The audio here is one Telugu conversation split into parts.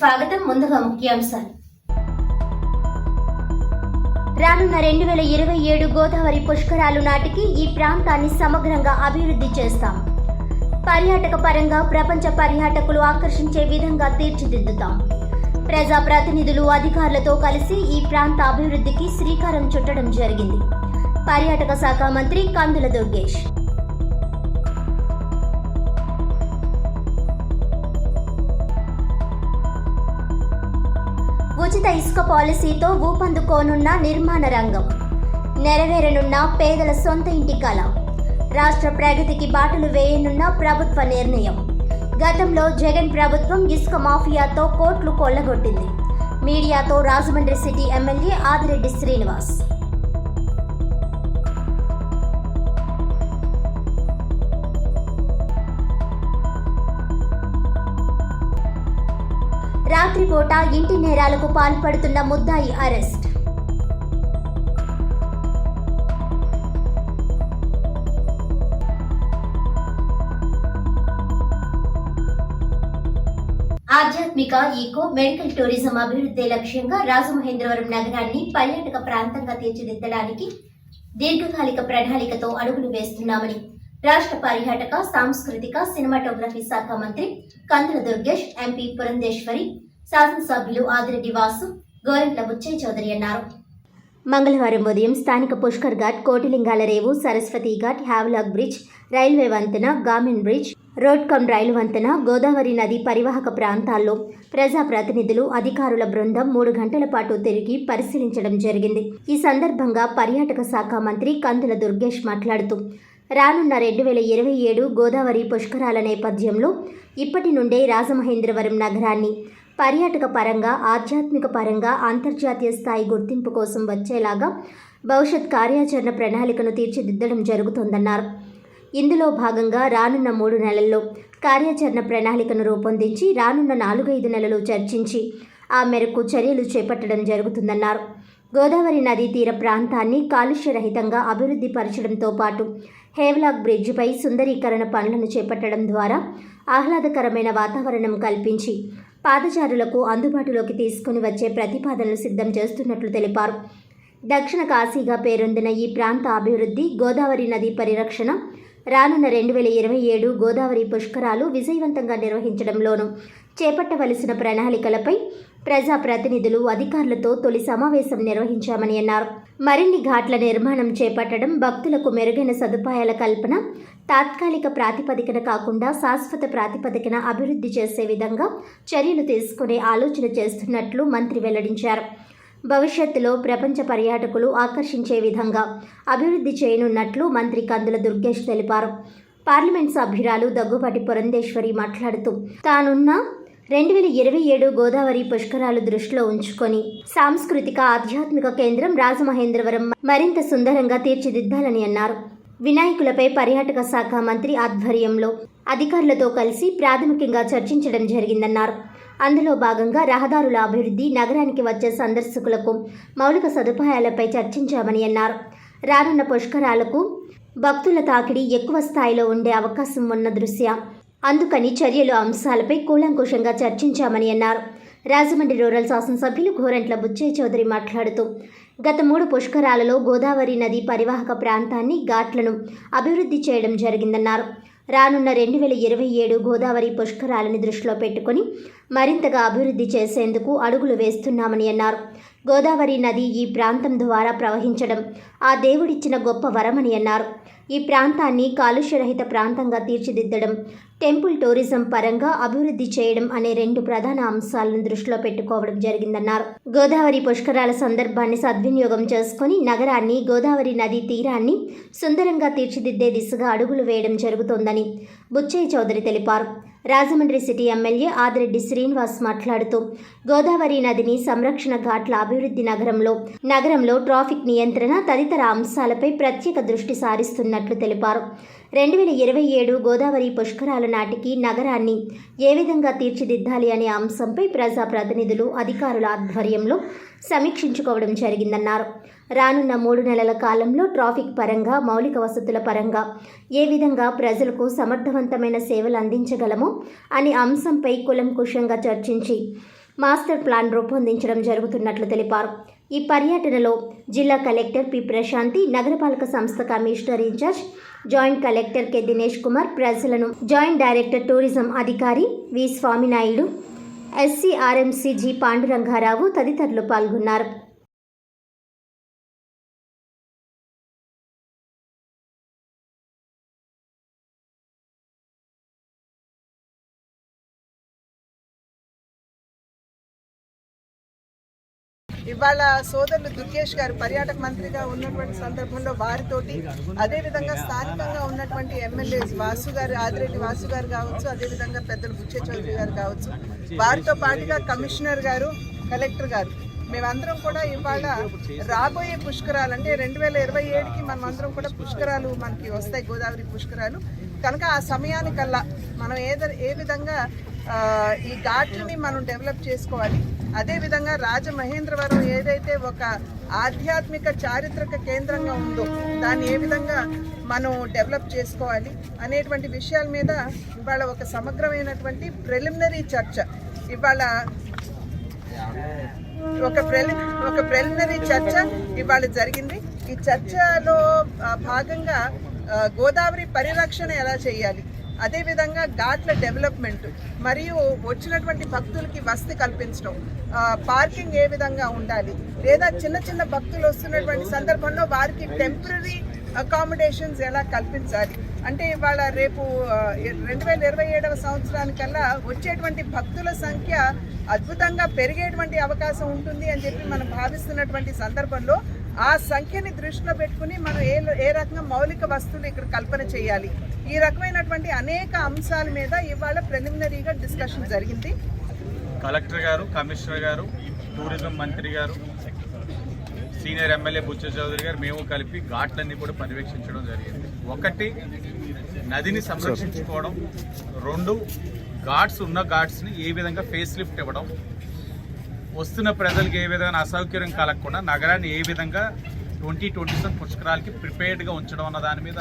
స్వాగతం. ముందుగా ముఖ్యాంశాలు. రానున్న 2027 గోదావరి పుష్కరాలు నాటికి ఈ ప్రాంతాన్ని సమగ్రంగా అభివృద్ధి చేస్తాం. పర్యాటక పరంగా ప్రపంచ పర్యాటకులు ఆకర్షించే విధంగా తీర్చిదిద్దుతాం. ప్రజాప్రతినిధులు అధికారులతో కలిసి ఈ ప్రాంత అభివృద్ధికి శ్రీకారం చుట్టడం జరిగింది. పర్యాటక శాఖ మంత్రి కందుల దుర్గేష్. ఉచిత ఇసుక పాలసీతో ఊపందుకోనున్న నిర్మాణ రంగం, నెరవేరనున్న పేదల సొంత ఇంటి కల, రాష్ట్ర ప్రగతికి బాటలు వేయనున్న ప్రభుత్వ నిర్ణయం. గతంలో జగన్ ప్రభుత్వం ఇసుక మాఫియాతో కోట్లు కొల్లగొట్టింది. మీడియాతో రాజమండ్రి సిటీ ఎమ్మెల్యే ఆదిరెడ్డి శ్రీనివాస్. రాత్రిపూట ఇంటి నేరాలకు పాల్పడుతున్న ముద్దాయి అరెస్ట్. ఆధ్యాత్మిక, ఈకో, మెడికల్ టూరిజం అభివృద్ధి లక్ష్యంగా రాజమహేంద్రవరం నగరాన్ని పర్యాటక ప్రాంతంగా తీర్చిదిద్దడానికి దీర్ఘకాలిక ప్రణాళికతో అడుగులు వేస్తున్నామని రాష్ట్ర పర్యాటక, సాంస్కృతిక, సినిమాటోగ్రఫీ శాఖ మంత్రి కందుల దుర్గేష్, ఎంపీ పురంధేశ్వరి, శాసనసభ్యులు ఆదిరెడ్డి వాసు, గోరంట్ల బుచ్చయ్య చౌదరి అన్నారు. మంగళవారం ఉదయం స్థానిక పుష్కర్ ఘాట్, కోటిలింగాల రేవు, Saraswati ghat, Havelock bridge, railway వంతెన, Gammon bridge, road cum rail వంతెన, గోదావరి నది పరివాహక ప్రాంతాల్లో ప్రజాప్రతినిధులు, అధికారుల బృందం 3 గంటల పాటు తిరిగి పరిశీలించడం జరిగింది. ఈ సందర్భంగా పర్యాటక శాఖ మంత్రి కందుల దుర్గేష్ మాట్లాడుతూ, రానున్న 2027 గోదావరి పుష్కరాల నేపథ్యంలో ఇప్పటి నుండే రాజమహేంద్రవరం నగరాన్ని పర్యాటక పరంగా, ఆధ్యాత్మిక పరంగా అంతర్జాతీయ స్థాయి గుర్తింపు కోసం వచ్చేలాగా భవిష్యత్ కార్యాచరణ ప్రణాళికను తీర్చిదిద్దడం జరుగుతోందన్నారు. ఇందులో భాగంగా రానున్న 3 నెలల్లో కార్యాచరణ ప్రణాళికను రూపొందించి రానున్న 4-5 నెలలు చర్చించి ఆ మేరకు చర్యలు చేపట్టడం జరుగుతుందన్నారు. గోదావరి నదీ తీర ప్రాంతాన్ని కాలుష్యరహితంగా అభివృద్ధి పరచడంతో పాటు హేవ్లాక్ బ్రిడ్జిపై సుందరీకరణ పనులను చేపట్టడం ద్వారా ఆహ్లాదకరమైన వాతావరణం కల్పించి పాదచారులకు అందుబాటులోకి తీసుకుని వచ్చే ప్రతిపాదనలు సిద్ధం చేస్తున్నట్లు తెలిపారు. దక్షిణ కాశీగా పేరొందిన ఈ ప్రాంత అభివృద్ధి, గోదావరి నది పరిరక్షణ, రానున్న 2027 గోదావరి పుష్కరాలు విజయవంతంగా నిర్వహించడంలోనూ చేపట్టవలసిన ప్రణాళికలపై ప్రజాప్రతినిధులు, అధికారులతో తొలి సమావేశం నిర్వహించామని అన్నారు. మరిన్ని ఘాట్ల నిర్మాణం చేపట్టడం, భక్తులకు మెరుగైన సదుపాయాల కల్పన, తాత్కాలిక ప్రాతిపదికన కాకుండా శాశ్వత ప్రాతిపదికన అభివృద్ధి చేసే విధంగా చర్యలు తీసుకునే ఆలోచన చేస్తున్నట్లు మంత్రి వెల్లడించారు. భవిష్యత్తులో ప్రపంచ పర్యాటకులు ఆకర్షించే విధంగా అభివృద్ధి చేయనున్నట్లు మంత్రి కందుల దుర్గేష్ తెలిపారు. పార్లమెంట్ సభ్యురాలు దగ్గుబాటి పురంధేశ్వరి మాట్లాడుతూ, తానున్న 2027 గోదావరి పుష్కరాలు దృష్టిలో ఉంచుకొని సాంస్కృతిక, ఆధ్యాత్మిక కేంద్రం రాజమహేంద్రవరం మరింత సుందరంగా తీర్చిదిద్దాలని అన్నారు. వినాయకులపై పర్యాటక శాఖ మంత్రి ఆధ్వర్యంలో అధికారులతో కలిసి ప్రాథమికంగా చర్చించడం జరిగిందన్నారు. అందులో భాగంగా రహదారుల అభివృద్ధి, నగరానికి వచ్చే సందర్శకులకు మౌలిక సదుపాయాలపై చర్చించామని అన్నారు. రానున్న పుష్కరాలకు భక్తుల తాకిడి ఎక్కువ స్థాయిలో ఉండే అవకాశం ఉన్న దృష్ట్యా అందుకని చర్యలు అంశాలపై కూలంకుషంగా చర్చించామని అన్నారు. రాజమండ్రి రూరల్ శాసనసభ్యులు గోరంట్ల బుచ్చయ్య చౌదరి మాట్లాడుతూ, గత 3 పుష్కరాలలో గోదావరి నది పరివాహక ప్రాంతాన్ని, ఘాట్లను అభివృద్ధి చేయడం జరిగిందన్నారు. రానున్న 2027 గోదావరి పుష్కరాలని దృష్టిలో పెట్టుకుని మరింతగా అభివృద్ధి చేసేందుకు అడుగులు వేస్తున్నామని అన్నారు. గోదావరి నది ఈ ప్రాంతం ద్వారా ప్రవహించడం ఆ దేవుడిచ్చిన గొప్ప వరమని అన్నారు. ఈ ప్రాంతాన్ని కాలుష్యరహిత ప్రాంతంగా తీర్చిదిద్దడం, టెంపుల్ టూరిజం పరంగా అభివృద్ధి చేయడం అనే 2 ప్రధాన అంశాలను దృష్టిలో పెట్టుకోవడం జరిగిందన్నారు. గోదావరి పుష్కరాల సందర్భాన్ని సద్వినియోగం చేసుకుని నగరాన్ని, గోదావరి నదీ తీరాన్ని సుందరంగా తీర్చిదిద్దే దిశగా అడుగులు వేయడం జరుగుతోందని బుచ్చయ్య చౌదరి తెలిపారు. రాజమండ్రి సిటీ ఎమ్మెల్యే ఆదిరెడ్డి శ్రీనివాస్ మాట్లాడుతూ, గోదావరి నదిని సంరక్షణ, ఘాట్ల అభివృద్ధి, నగరంలో ట్రాఫిక్ నియంత్రణ తదితర అంశాలపై ప్రత్యేక దృష్టి సారిస్తున్నట్లు తెలిపారు. 2027 గోదావరి పుష్కరాల నాటికి నగరాన్ని ఏ విధంగా తీర్చిదిద్దాలి అనే అంశంపై ప్రజాప్రతినిధులు, అధికారుల ఆధ్వర్యంలో సమీక్షించుకోవడం జరిగిందన్నారు. రానున్న 3 నెలల కాలంలో ట్రాఫిక్ పరంగా, మౌలిక వసతుల పరంగా ఏ విధంగా ప్రజలకు సమర్థవంతమైన సేవలు అందించగలమో అనే అంశంపై కూలంకుషంగా చర్చించి మాస్టర్ ప్లాన్ రూపొందించడం జరుగుతున్నట్లు తెలిపారు. ఈ పర్యటనలో జిల్లా కలెక్టర్ పి ప్రశాంతి, నగరపాలక సంస్థ commissioner in charge joint collector K Dinesh Kumar, ప్రజలను జాయింట్ డైరెక్టర్ టూరిజం అధికారి V Swaminaidu, SCRMC G Pandurangarao తదితరులు పాల్గొన్నారు. ఇవాళ సోదరులు దుర్గేష్ గారు పర్యాటక మంత్రిగా ఉన్నటువంటి సందర్భంలో వారితోటి, అదేవిధంగా స్థానికంగా ఉన్నటువంటి ఎమ్మెల్యేస్ వాసు గారు, ఆదిరెడ్డి వాసు గారు కావచ్చు, అదేవిధంగా పెద్దలు బుచ్చే చౌదరి గారు కావచ్చు, వారితో పాటుగా కమిషనర్ గారు, కలెక్టర్ గారు, మేమందరం కూడా ఇవాళ రాబోయే పుష్కరాలు అంటే 2027కి మనం అందరం కూడా పుష్కరాలు మనకి వస్తాయి, గోదావరి పుష్కరాలు కనుక ఆ సమయానికల్లా మనం ఏ విధంగా ఈ ఘాట్లని మనం డెవలప్ చేసుకోవాలి, అదేవిధంగా రాజమహేంద్రవరం ఏదైతే ఒక ఆధ్యాత్మిక చారిత్రక కేంద్రంగా ఉందో దాన్ని ఏ విధంగా మనం డెవలప్ చేసుకోవాలి అనేటువంటి విషయాల మీద ఇవాళ ఒక సమగ్రమైనటువంటి ప్రిలిమినరీ చర్చ ఇవాళ ప్రిలిమినరీ చర్చ ఇవాళ జరిగింది. ఈ చర్చలో భాగంగా గోదావరి పరిరక్షణ ఎలా చేయాలి, అదేవిధంగా ఘాట్ల డెవలప్మెంట్ మరియు వచ్చినటువంటి భక్తులకి వసతి కల్పించడం, పార్కింగ్ ఏ విధంగా ఉండాలి, లేదా చిన్న చిన్న భక్తులు వస్తున్నటువంటి సందర్భంలో వారికి టెంపరరీ అకామిడేషన్స్ ఎలా కల్పించాలి అంటే ఇవాళ రేపు 2027వ సంవత్సరానికల్లా వచ్చేటువంటి భక్తుల సంఖ్య అద్భుతంగా పెరిగేటువంటి అవకాశం ఉంటుంది అని చెప్పి మనం భావిస్తున్నటువంటి సందర్భంలో ఆ సంఖ్యని దృష్టిలో పెట్టుకుని మనం ఏ రకంగా మౌలిక వస్తువులు ఇక్కడ కల్పన చేయాలి, ఈ రకమైనటువంటి అనేక అంశాల మీద ఇవాళ ప్రిలిమినరీగా డిస్కషన్ జరిగింది. కలెక్టర్ గారు, కమిషనర్ గారు, టూరిజం మంత్రి గారు, సీనియర్ ఎమ్మెల్యే బుచ్చ చౌదరి గారు, మేము కలిపి ఘాట్లన్నీ కూడా పర్యవేక్షించడం జరిగింది. ఒకటి, నదిని సంరక్షించుకోవడం, రెండు, ఉన్న ఘాట్స్ని ఏ విధంగా ఫేస్ లిఫ్ట్ ఇవ్వడం, వస్తున్న ప్రజలకు ఏ విధంగా అసౌకర్యం కలగకుండా నగరాన్ని ఏ విధంగా 2027 పుష్కరాలకి ప్రిపేర్డ్గా ఉంచడం అన్న దాని మీద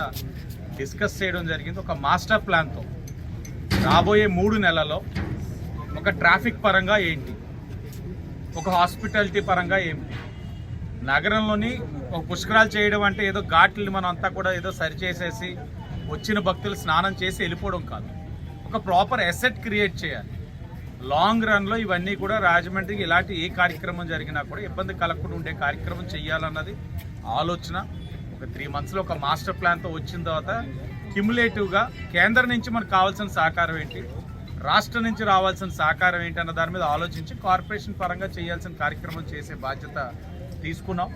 డిస్కస్ చేయడం జరిగింది. ఒక మాస్టర్ ప్లాన్తో రాబోయే 3 నెలల్లో ఒక ట్రాఫిక్ పరంగా ఏంటి, ఒక హాస్పిటాలిటీ పరంగా ఏంటి, నగరంలోని ఒక పుష్కరాలు చేయడం అంటే ఏదో ఘాట్లని మనం అంతా కూడా ఏదో సరిచేసేసి వచ్చిన భక్తులు స్నానం చేసి వెళ్ళిపోవడం కాదు, ఒక ప్రాపర్ అసెట్ క్రియేట్ చేయాలి. లాంగ్ రన్లో ఇవన్నీ కూడా రాజమండ్రికి ఇలాంటి ఏ కార్యక్రమం జరిగినా కూడా ఇబ్బంది కలగకుండా ఉండే కార్యక్రమం చేయాలన్నది ఆలోచన. ఒక 3 monthsలో ఒక మాస్టర్ ప్లాన్తో వచ్చిన తర్వాత క్యుములేటివ్గా కేంద్రం నుంచి మనకు కావాల్సిన సహకారం ఏంటి, రాష్ట్రం నుంచి రావాల్సిన సహకారం ఏంటి అన్న దాని మీద ఆలోచించి కార్పొరేషన్ పరంగా చేయాల్సిన కార్యక్రమం చేసే బాధ్యత తీసుకున్నాం.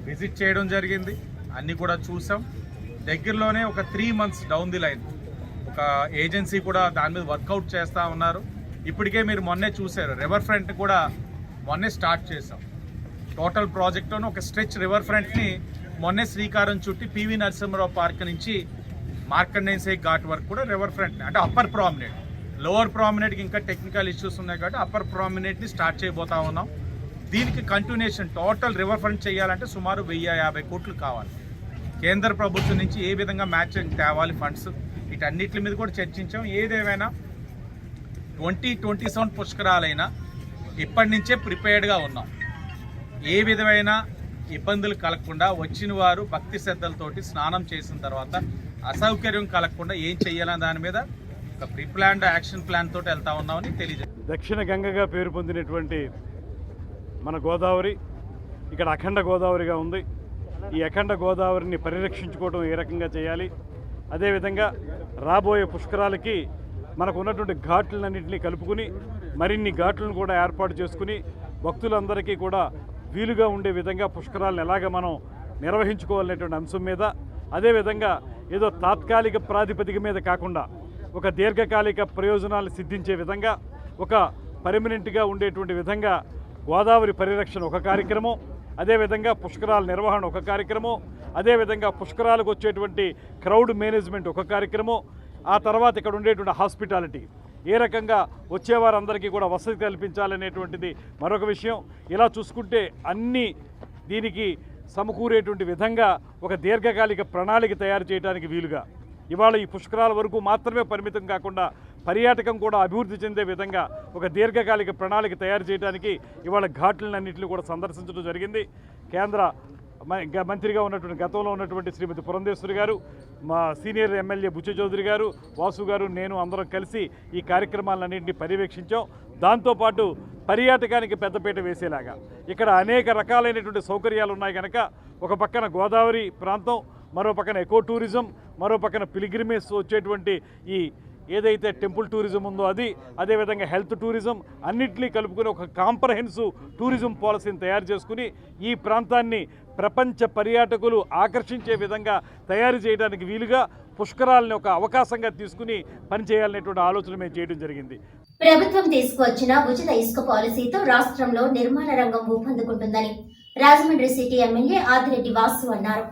విజిట్ చేయడం జరిగింది, అన్నీ కూడా చూసాం. దగ్గరలోనే ఒక 3 months డౌన్ ది లైన్ ఒక ఏజెన్సీ కూడా దాని మీద వర్కౌట్ చేస్తూ ఉన్నారు. ఇప్పటికే మీరు మొన్నే చూశారు, రివర్ ఫ్రంట్ కూడా మొన్నే స్టార్ట్ చేసాం. టోటల్ ప్రాజెక్ట్లోనే ఒక స్ట్రెచ్ రివర్ ఫ్రంట్ని మొన్నే శ్రీకారం చుట్టి పివి నరసింహరావు పార్క్ నుంచి మార్కండేయ ఘాట్ వరకు కూడా రివర్ ఫ్రంట్ అంటే అప్పర్ ప్రామినేట్, లోవర్ ప్రామినేట్కి ఇంకా టెక్నికల్ ఇష్యూస్ ఉన్నాయి కాబట్టి అప్పర్ ప్రామినేట్ని స్టార్ట్ చేయబోతా ఉన్నాం. దీనికి కంటిన్యూషన్ టోటల్ రివర్ ఫ్రంట్ చేయాలంటే సుమారు 1050 కోట్లు కావాలి. కేంద్ర ప్రభుత్వం నుంచి ఏ విధంగా మ్యాచింగ్ తేవాలి ఫండ్స్, వీటన్నిటి మీద కూడా చర్చించాం. ఏదేమైనా 2027 పుష్కరాలైనా ఇప్పటి నుంచే ప్రిపేర్డ్గా ఉన్నాం. ఏ విధమైన ఇబ్బందులు కలగకుండా వచ్చిన వారు భక్తి శ్రద్ధలతోటి స్నానం చేసిన తర్వాత అసౌకర్యం కలగకుండా ఏం చేయాలనే దాని మీద ఒక ప్రీ ప్లాన్డ్ యాక్షన్ ప్లాన్ తోటి వెళ్తా ఉన్నామని తెలియజేస్తాం. దక్షిణ గంగగా పేరు పొందినటువంటి మన గోదావరి ఇక్కడ అఖండ గోదావరిగా ఉంది. ఈ అఖండ గోదావరిని పరిరక్షించుకోవడం ఏ రకంగా చేయాలి, అదేవిధంగా రాబోయే పుష్కరాలకి మనకు ఉన్నటువంటి ఘాట్లన్నింటినీ కలుపుకుని మరిన్ని ఘాట్లను కూడా ఏర్పాటు చేసుకుని భక్తులందరికీ కూడా వీలుగా ఉండే విధంగా పుష్కరాలను ఎలాగ మనం నిర్వహించుకోవాలనేటువంటి అంశం మీద, అదేవిధంగా ఏదో తాత్కాలిక ప్రాతిపదిక మీద కాకుండా ఒక దీర్ఘకాలిక ప్రయోజనాలు సిద్ధించే విధంగా ఒక పర్మనెంట్గా ఉండేటువంటి విధంగా గోదావరి పరిరక్షణ ఒక కార్యక్రమం, అదేవిధంగా పుష్కరాల నిర్వహణ ఒక కార్యక్రమం, అదేవిధంగా పుష్కరాలకు వచ్చేటువంటి క్రౌడ్ మేనేజ్మెంట్ ఒక కార్యక్రమం, ఆ తర్వాత ఇక్కడ ఉండేటువంటి హాస్పిటాలిటీ ఏ రకంగా వచ్చేవారందరికీ కూడా వసతి కల్పించాలనేటువంటిది మరొక విషయం. ఇలా చూసుకుంటే అన్నీ దీనికి సమకూరేటువంటి విధంగా ఒక దీర్ఘకాలిక ప్రణాళిక తయారు చేయడానికి వీలుగా ఇవాళ ఈ పుష్కరాల వరకు మాత్రమే పరిమితం కాకుండా పర్యాటకం కూడా అభివృద్ధి చెందే విధంగా ఒక దీర్ఘకాలిక ప్రణాళిక తయారు చేయడానికి ఇవాళ ఘాట్లన్నింటినీ కూడా సందర్శించడం జరిగింది. కేంద్ర మంత్రిగా ఉన్నటువంటి గతంలో ఉన్నటువంటి శ్రీమతి పురంధేశ్వరి గారు, మా సీనియర్ ఎమ్మెల్యే బుచ్చ చౌదరి గారు, వాసు గారు, నేను అందరం కలిసి ఈ కార్యక్రమాలన్నింటినీ పర్యవేక్షించాం. దాంతోపాటు పర్యాటకానికి పెద్దపీట వేసేలాగా ఇక్కడ అనేక రకాలైనటువంటి సౌకర్యాలు ఉన్నాయి కనుక ఒక పక్కన గోదావరి ప్రాంతం, మరో పక్కన ఎకో టూరిజం, మరో పక్కన పిలిగ్రిమేజ్ వచ్చేటువంటి ఈ ఏదైతే టెంపుల్ టూరిజం ఉందో అది, అదేవిధంగా హెల్త్ టూరిజం అన్నింటినీ కలుపుకొని ఒక కాంప్రహెన్సివ్ టూరిజం పాలసీని తయారు చేసుకుని ఈ ప్రాంతాన్ని ప్రపంచ పర్యాటకులు ఆకర్షించే విధంగా తయారు చేయడానికి వీలుగా పుష్కరాలని ఒక అవకాశంగా తీసుకుని పనిచేయాలనేటువంటి ఆలోచన మేము చేయడం జరిగింది. ప్రభుత్వం తీసుకువచ్చిన ఉచిత ఇసుక పాలసీతో రాష్ట్రంలో నిర్మాణ రంగం ఊపందుకుంటుందని రాజమండ్రి సిటీ ఎమ్మెల్యే ఆదిరెడ్డి వాసు అన్నారు.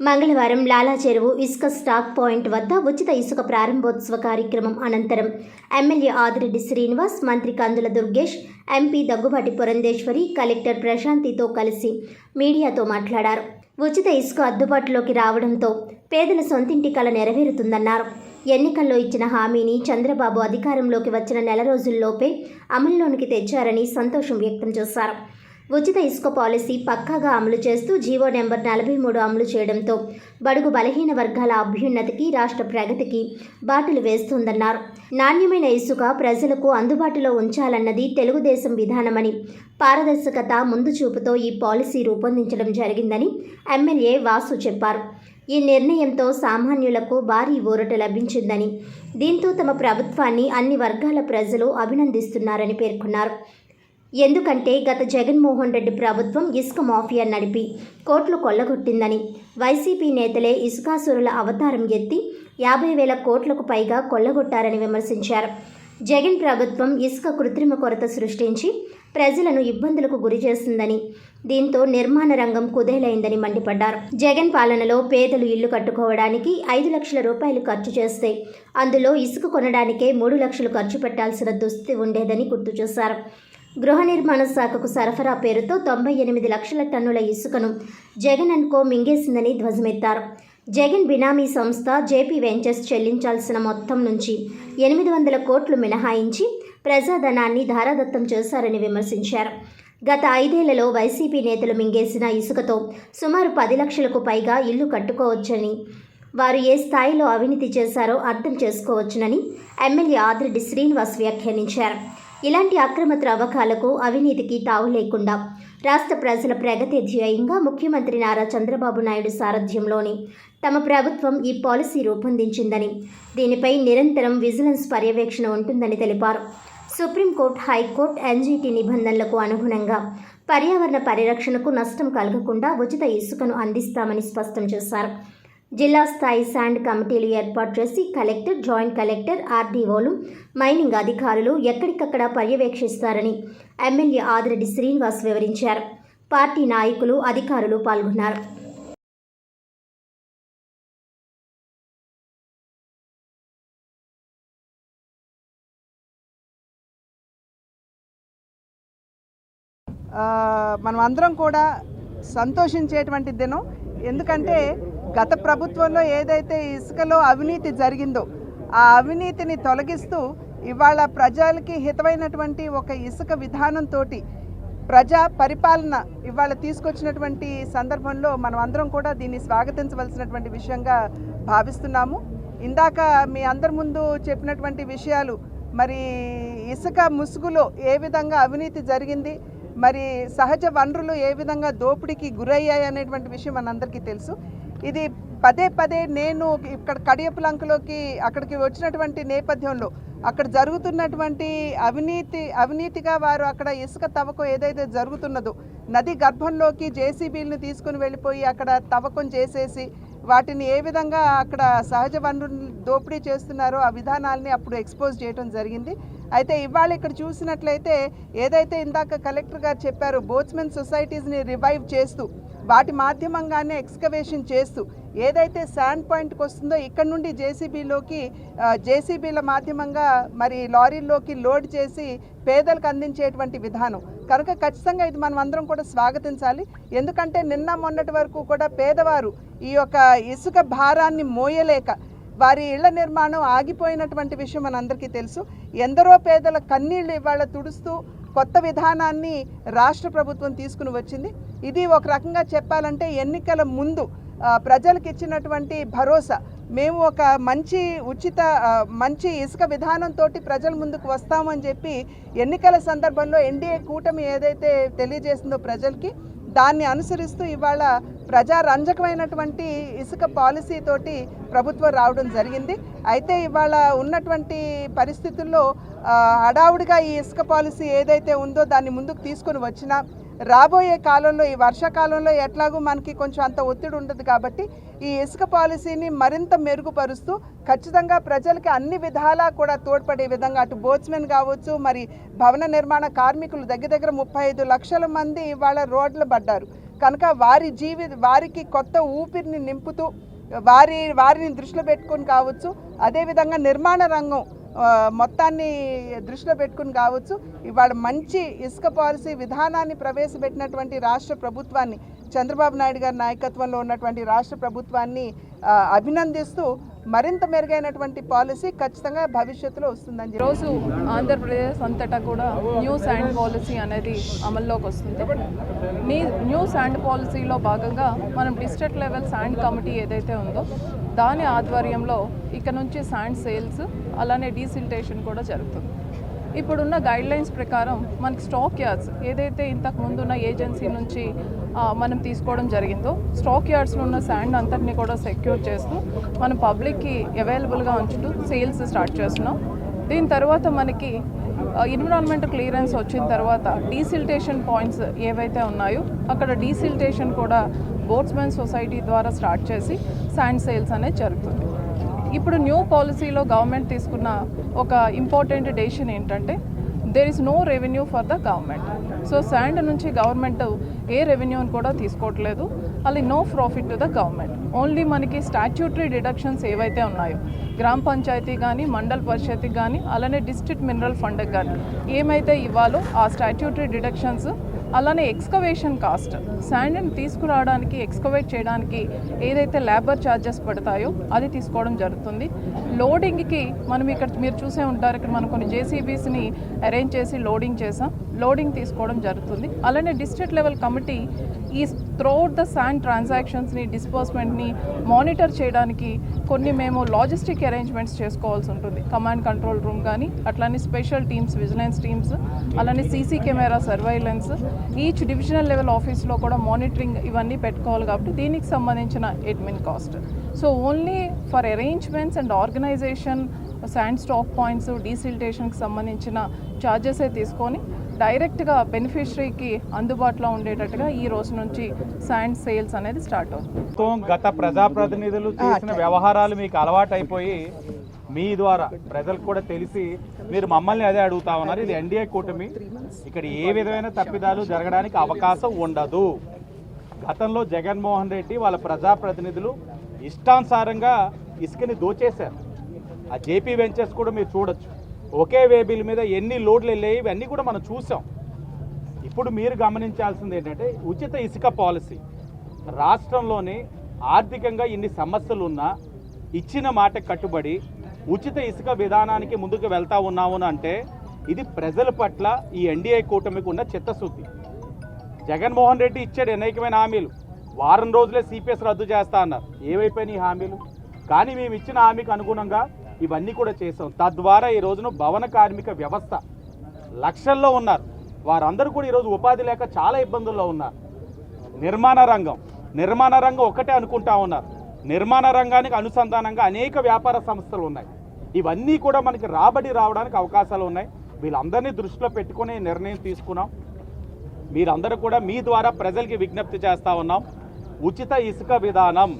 మంగళవారం లాలా చెరువు ఇసుక స్టాక్ పాయింట్ వద్ద ఉచిత ఇసుక ప్రారంభోత్సవ కార్యక్రమం అనంతరం ఎమ్మెల్యే ఆదిరెడ్డి శ్రీనివాస్, మంత్రి కందుల దుర్గేష్, ఎంపీ దగ్గుబాటి పురంధేశ్వరి, కలెక్టర్ ప్రశాంతితో కలిసి మీడియాతో మాట్లాడారు. ఉచిత ఇసుక అందుబాటులోకి రావడంతో పేదల సొంతింటి కల నెరవేరుతుందన్నారు. ఎన్నికల్లో ఇచ్చిన హామీని చంద్రబాబు అధికారంలోకి వచ్చిన నెల రోజుల్లోపే అమల్లోనికి తెచ్చారని సంతోషం వ్యక్తం చేశారు. ఉచిత ఇసుక పాలసీ పక్కాగా అమలు చేస్తూ జీవో నెంబర్ 43 అమలు చేయడంతో బడుగు బలహీన వర్గాల అభ్యున్నతికి, రాష్ట్ర ప్రగతికి బాటలు వేస్తుందన్నారు. నాణ్యమైన ఇసుక ప్రజలకు అందుబాటులో ఉంచాలన్నది తెలుగుదేశం విధానమని, పారదర్శకత, ముందు చూపుతో ఈ పాలసీ రూపొందించడం జరిగిందని ఎమ్మెల్యే వాసు చెప్పారు. ఈ నిర్ణయంతో సామాన్యులకు భారీ ఊరట లభించిందని, దీంతో తమ ప్రభుత్వాన్ని అన్ని వర్గాల ప్రజలు అభినందిస్తున్నారని పేర్కొన్నారు. ఎందుకంటే గత జగన్మోహన్ రెడ్డి ప్రభుత్వం ఇసుక మాఫియా నడిపి కోట్లు కొల్లగొట్టిందని, వైసీపీ నేతలే ఇసుకాసురుల అవతారం ఎత్తి 50,000 కోట్లకు పైగా కొల్లగొట్టారని విమర్శించారు. జగన్ ప్రభుత్వం ఇసుక కృత్రిమ కొరత సృష్టించి ప్రజలను ఇబ్బందులకు గురి చేసిందని, దీంతో నిర్మాణ రంగం కుదేలైందని మండిపడ్డారు. జగన్ పాలనలో పేదలు ఇల్లు కట్టుకోవడానికి 5 లక్షల రూపాయలు ఖర్చు చేస్తే అందులో ఇసుక కొనడానికే 3 లక్షలు ఖర్చు పెట్టాల్సిన దుస్థితి ఉండేదని గుర్తు చేశారు. గృహ నిర్మాణ శాఖకు సరఫరా పేరుతో 98 లక్షల టన్నుల ఇసుకను జగన్ అండ్ కో మింగేసిందని ధ్వజమెత్తారు. జగన్ బినామీ సంస్థ జేపీ వెంచర్స్ చెల్లించాల్సిన మొత్తం నుంచి 800 కోట్లు మినహాయించి ప్రజాధనాన్ని ధారాదత్తం చేశారని విమర్శించారు. గత 5 ఏళ్లలో వైసీపీ నేతలు మింగేసిన ఇసుకతో సుమారు 10 లక్షలకు పైగా ఇల్లు కట్టుకోవచ్చని, వారు ఏ స్థాయిలో అవినీతి చేశారో అర్థం చేసుకోవచ్చునని ఎమ్మెల్యే ఆదిరెడ్డి శ్రీనివాస్ వ్యాఖ్యానించారు. ఇలాంటి అక్రమ త్రవ్వకాలకు, అవినీతికి తావు లేకుండా రాష్ట్ర ప్రజల ప్రగతి ధ్యేయంగా ముఖ్యమంత్రి నారా చంద్రబాబు నాయుడు సారథ్యంలోని తమ ప్రభుత్వం ఈ పాలసీ రూపొందించిందని, దీనిపై నిరంతరం విజిలెన్స్ పర్యవేక్షణ ఉంటుందని తెలిపారు. సుప్రీంకోర్టు, హైకోర్టు, ఎన్జీటీ నిబంధనలకు అనుగుణంగా పర్యావరణ పరిరక్షణకు నష్టం కలగకుండా ఉచిత ఇసుకను అందిస్తామని స్పష్టం చేశారు. జిల్లా స్థాయి శాండ్ కమిటీలు ఏర్పాటు చేసి కలెక్టర్, జాయింట్ కలెక్టర్, ఆర్డీఓలు, మైనింగ్ అధికారులు ఎక్కడికక్కడ పర్యవేక్షిస్తారని ఎమ్మెల్యే ఆదిరెడ్డి శ్రీనివాస్ వివరించారు. పార్టీ నాయకులు, అధికారులు పాల్గొన్నారు. మనం అందరం కూడా సంతోషించేటువంటి దినం. ఎందుకంటే గత ప్రభుత్వంలో ఏదైతే ఇసుకలో అవినీతి జరిగిందో ఆ అవినీతిని తొలగిస్తూ ఇవాళ ప్రజలకి హితమైనటువంటి ఒక ఇసుక విధానంతో ప్రజా పరిపాలన ఇవాళ తీసుకొచ్చినటువంటి సందర్భంలో మనం అందరం కూడా దీన్ని స్వాగతించవలసినటువంటి విషయంగా భావిస్తున్నాము. ఇందాక మీ అందరి ముందు చెప్పినటువంటి విషయాలు, మరి ఇసుక ముసుగులో ఏ విధంగా అవినీతి జరిగింది, మరి సహజ వనరులు ఏ విధంగా దోపిడీకి గురయ్యాయి అనేటువంటి విషయం మనందరికీ తెలుసు. ఇది పదే పదే నేను ఇక్కడ కడియపులంకలోకి అక్కడికి వచ్చినటువంటి నేపథ్యంలో అక్కడ జరుగుతున్నటువంటి అవినీతిగా వారు అక్కడ ఇసుక తవ్వకం ఏదైతే జరుగుతున్నదో నది గర్భంలోకి జేసీబీలను తీసుకుని వెళ్ళిపోయి అక్కడ తవ్వకం చేసేసి వాటిని ఏ విధంగా అక్కడ సహజ వనరులు దోపిడీ చేస్తున్నారో ఆ విధానాలని అప్పుడు ఎక్స్పోజ్ చేయడం జరిగింది. అయితే ఇవాళ ఇక్కడ చూసినట్లయితే ఏదైతే ఇందాక కలెక్టర్ గారు చెప్పారో బోట్స్మెన్ సొసైటీస్ని రివైవ్ చేస్తూ వాటి మాధ్యమంగానే ఎక్స్కవేషన్ చేస్తూ ఏదైతే శాండ్ పాయింట్కి వస్తుందో ఇక్కడ నుండి జేసీబీల మాధ్యమంగా మరి లారీల్లోకి లోడ్ చేసి పేదలకు అందించేటువంటి విధానం కనుక ఖచ్చితంగా ఇది మనం అందరం కూడా స్వాగతించాలి. ఎందుకంటే నిన్న మొన్నటి వరకు కూడా పేదవారు ఈ యొక్క ఇసుక భారాన్ని మోయలేక వారి ఇళ్ల నిర్మాణం ఆగిపోయినటువంటి విషయం మనందరికీ తెలుసు. ఎందరో పేదల కన్నీళ్లు ఇవాళ తుడుస్తూ కొత్త విధానాన్ని రాష్ట్ర ప్రభుత్వం తీసుకుని వచ్చింది. ఇది ఒక రకంగా చెప్పాలంటే ఎన్నికల ముందు ప్రజలకు ఇచ్చినటువంటి భరోసా. మేము ఒక మంచి ఇసుక విధానంతో ప్రజల ముందుకు వస్తామని చెప్పి ఎన్నికల సందర్భంలో ఎన్డీఏ కూటమి ఏదైతే తెలియజేసిందో ప్రజలకి, దాన్ని అనుసరిస్తూ ఇవాళ ప్రజారంజకమైనటువంటి ఇసుక పాలసీ తోటి ప్రభుత్వం రావడం జరిగింది. అయితే ఇవాళ ఉన్నటువంటి పరిస్థితుల్లో హడావుడిగా ఈ ఇసుక పాలసీ ఏదైతే ఉందో దాన్ని ముందుకు తీసుకొని వచ్చినా రాబోయే కాలంలో, ఈ వర్షాకాలంలో ఎట్లాగూ మనకి కొంచెం అంత ఒత్తిడి ఉండదు కాబట్టి ఈ ఇసుక పాలసీని మరింత మెరుగుపరుస్తూ ఖచ్చితంగా ప్రజలకి అన్ని విధాలా కూడా తోడ్పడే విధంగా అటు బోట్స్మెన్ కావచ్చు, మరి భవన నిర్మాణ కార్మికులు దగ్గర 35 లక్షల మంది ఇవాళ రోడ్లు పడ్డారు కనుక వారికి కొత్త ఊపిరిని నింపుతూ వారిని దృష్టిలో పెట్టుకొని కావచ్చు, అదేవిధంగా నిర్మాణ రంగం మొత్తాన్ని దృష్టిలో పెట్టుకుని కావచ్చు, ఇవాళ మంచి ఇసుక పాలసీ విధానాన్ని ప్రవేశపెట్టినటువంటి రాష్ట్ర ప్రభుత్వాన్ని, చంద్రబాబు నాయుడు గారి నాయకత్వంలో ఉన్నటువంటి రాష్ట్ర ప్రభుత్వాన్ని అభినందిస్తూ మరింత మెరుగైనటువంటి పాలసీ ఖచ్చితంగా భవిష్యత్తులో వస్తుందని చెప్పి రోజు ఆంధ్రప్రదేశ్ అంతటా కూడా న్యూ శాండ్ పాలసీ అనేది అమల్లోకి వస్తుంది. న్యూ శాండ్ పాలసీలో భాగంగా మనం డిస్ట్రిక్ట్ లెవెల్ శాండ్ కమిటీ ఏదైతే ఉందో దాని ఆధ్వర్యంలో ఇక నుంచి శాండ్ సేల్స్ అలానే డీసిల్టేషన్ కూడా జరుగుతుంది. ఇప్పుడున్న గైడ్లైన్స్ ప్రకారం మనకి స్టాక్ యార్డ్స్ ఏదైతే ఇంతకు ముందున్న ఏజెన్సీ నుంచి మనం తీసుకోవడం జరిగిందో స్టాక్ యార్డ్స్లో ఉన్న శాండ్ అంతటిని కూడా సెక్యూర్ చేస్తూ మనం పబ్లిక్కి అవైలబుల్గా ఉంచుతూ సేల్స్ స్టార్ట్ చేస్తున్నాం. దీని తర్వాత మనకి ఎన్విరాన్మెంట్ క్లియరెన్స్ వచ్చిన తర్వాత డీసిల్టేషన్ పాయింట్స్ ఏవైతే ఉన్నాయో అక్కడ డీసిల్టేషన్ కూడా బోట్స్మెన్ సొసైటీ ద్వారా స్టార్ట్ చేసి శాండ్ సేల్స్ అనేది జరుగుతుంది. ఇప్పుడు న్యూ పాలసీలో గవర్నమెంట్ తీసుకున్న ఒక ఇంపార్టెంట్ డెసిషన్ ఏంటంటే there is no revenue for the government. So sand నుంచి గవర్నమెంట్ ఏ రెవెన్యూని కూడా తీసుకోవట్లేదు, అది no profit to the government. Only మనకి స్టాట్యూటరీ డిడక్షన్స్ ఏవైతే ఉన్నాయో గ్రామ పంచాయతీ కానీ మండల్ పరిషత్కి కానీ అలానే డిస్ట్రిక్ట్ మినరల్ ఫండ్కి కానీ ఏమైతే ఇవ్వాలో ఆ స్టాట్యూటరీ డిడక్షన్స్, అలానే ఎక్స్కవేషన్ కాస్ట్ శాండ్ని తీసుకురావడానికి ఎక్స్కవేట్ చేయడానికి ఏదైతే లేబర్ ఛార్జెస్ పడతాయో అది తీసుకోవడం జరుగుతుంది. లోడింగ్కి మనం ఇక్కడ మీరు చూసే ఉంటారు, ఇక్కడ మనం కొన్ని జేసీబీస్ని అరేంజ్ చేసి లోడింగ్ చేసాం, లోడింగ్ తీసుకోవడం జరుగుతుంది. అలానే డిస్ట్రిక్ట్ లెవెల్ కమిటీ ఈ త్రూఅవుట్ ద శాండ్ ట్రాన్సాక్షన్స్ని డిస్బర్స్మెంట్ని మానిటర్ చేయడానికి కొన్ని మేము లాజిస్టిక్ అరేంజ్మెంట్స్ చేసుకోవాల్సి ఉంటుంది. కమాండ్ కంట్రోల్ రూమ్ కానీ అట్లానే స్పెషల్ టీమ్స్, విజిలెన్స్ టీమ్స్, అలానే CC camera surveillance, each divisional level ఆఫీస్లో కూడా మానిటరింగ్ ఇవన్నీ పెట్టుకోవాలి కాబట్టి దీనికి సంబంధించిన admin cost. So only for arrangements and organisation sand stock points డీసిల్టేషన్కి సంబంధించిన ఛార్జెసే తీసుకొని డైరెక్ట్గా బెనిఫిషరీకి అందుబాటులో ఉండేటట్టుగా ఈ రోజు నుంచి శాండ్ సేల్స్ అనేది స్టార్ట్ అవుతుంది. గత ప్రజాప్రతినిధులు చేసిన వ్యవహారాలు మీకు అలవాటు అయిపోయి మీ ద్వారా ప్రజలకు కూడా తెలిసి మీరు మమ్మల్ని అదే అడుగుతా ఉన్నారు. ఇది ఎన్డీఏ కూటమి, ఇక్కడ ఏ విధమైన తప్పిదాలు జరగడానికి అవకాశం ఉండదు. గతంలో జగన్మోహన్ రెడ్డి వాళ్ళ ప్రజాప్రతినిధులు ఇష్టానుసారంగా ఇసుకని దోచేశారు. ఆ జేపీ వెంచర్స్ కూడా మీరు చూడొచ్చు, ఒకే వేబిల్ మీద ఎన్ని లోడ్లు వెళ్ళాయి ఇవన్నీ కూడా మనం చూసాం. ఇప్పుడు మీరు గమనించాల్సింది ఏంటంటే ఉచిత ఇసుక పాలసీ. రాష్ట్రంలోని ఆర్థికంగా ఇన్ని సమస్యలు ఉన్నా ఇచ్చిన మాట కట్టుబడి ఉచిత ఇసుక విధానానికి ముందుకు వెళ్తా ఉన్నాము అంటే ఇది ప్రజల పట్ల ఈ ఎన్డీఏ కూటమికి ఉన్న చిత్తశుద్ధి. జగన్మోహన్ రెడ్డి ఇచ్చాడు అనేకమైన హామీలు, వారం రోజులే సిపిఎస్ రద్దు చేస్తా అన్నారు. ఏవైపోయినాయి హామీలు? కానీ మేము ఇచ్చిన హామీకి అనుగుణంగా ఇవన్నీ కూడా చేసాం. తద్వారా ఈ రోజున భవన కార్మిక వ్యవస్థ లక్షల్లో ఉన్నారు, వారందరూ కూడా ఈరోజు ఉపాధి లేక చాలా ఇబ్బందుల్లో ఉన్నారు. నిర్మాణ రంగం ఒకటే అనుకుంటా ఉన్నారు. నిర్మాణ రంగానికి అనుసంధానంగా అనేక వ్యాపార సంస్థలు ఉన్నాయి. ఇవన్నీ కూడా మనకి రాబడి రావడానికి అవకాశాలు ఉన్నాయి. వీళ్ళందరినీ దృష్టిలో పెట్టుకునే నిర్ణయం తీసుకున్నాం. మీరందరూ కూడా మీ ద్వారా ప్రజలకి విజ్ఞప్తి చేస్తూ ఉన్నాం. ఉచిత ఇసుక విధానం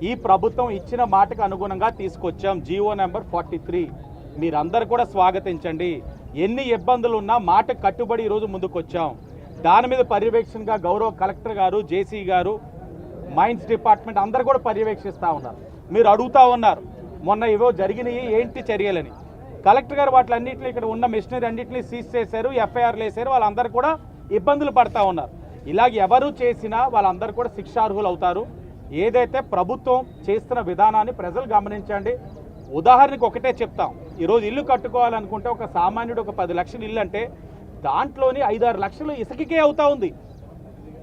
ఈ ప్రభుత్వం ఇచ్చిన మాటకు అనుగుణంగా తీసుకొచ్చాం. జీవో నెంబర్ 43 మీరందరూ కూడా స్వాగతించండి. ఎన్ని ఇబ్బందులు ఉన్నా మాట కట్టుబడి ఈరోజు ముందుకొచ్చాం. దాని మీద పర్యవేక్షణగా గౌరవ కలెక్టర్ గారు, జేసీ గారు, మైన్స్ డిపార్ట్మెంట్ అందరూ కూడా పర్యవేక్షిస్తూ ఉన్నారు. మీరు అడుగుతూ ఉన్నారు మొన్న ఏవో జరిగినాయి ఏంటి చర్యలని. కలెక్టర్ గారు వాటిలన్నింటినీ ఇక్కడ ఉన్న మిషనరీ అన్నింటినీ సీజ్ చేశారు, ఎఫ్ఐఆర్లు వేశారు. వాళ్ళందరూ కూడా ఇబ్బందులు పడతా ఉన్నారు. ఇలాగ ఎవరు చేసినా వాళ్ళందరూ కూడా శిక్షార్హులు అవుతారు. ఏదైతే ప్రభుత్వం చేస్తున్న విధానాన్ని ప్రజలు గమనించండి. ఉదాహరణకు ఒకటే చెప్తాం. ఈరోజు ఇల్లు కట్టుకోవాలనుకుంటే ఒక సామాన్యుడు ఒక 10 లక్షల ఇల్లు అంటే దాంట్లోని 5-6 లక్షలు ఇసుకకే అవుతా ఉంది.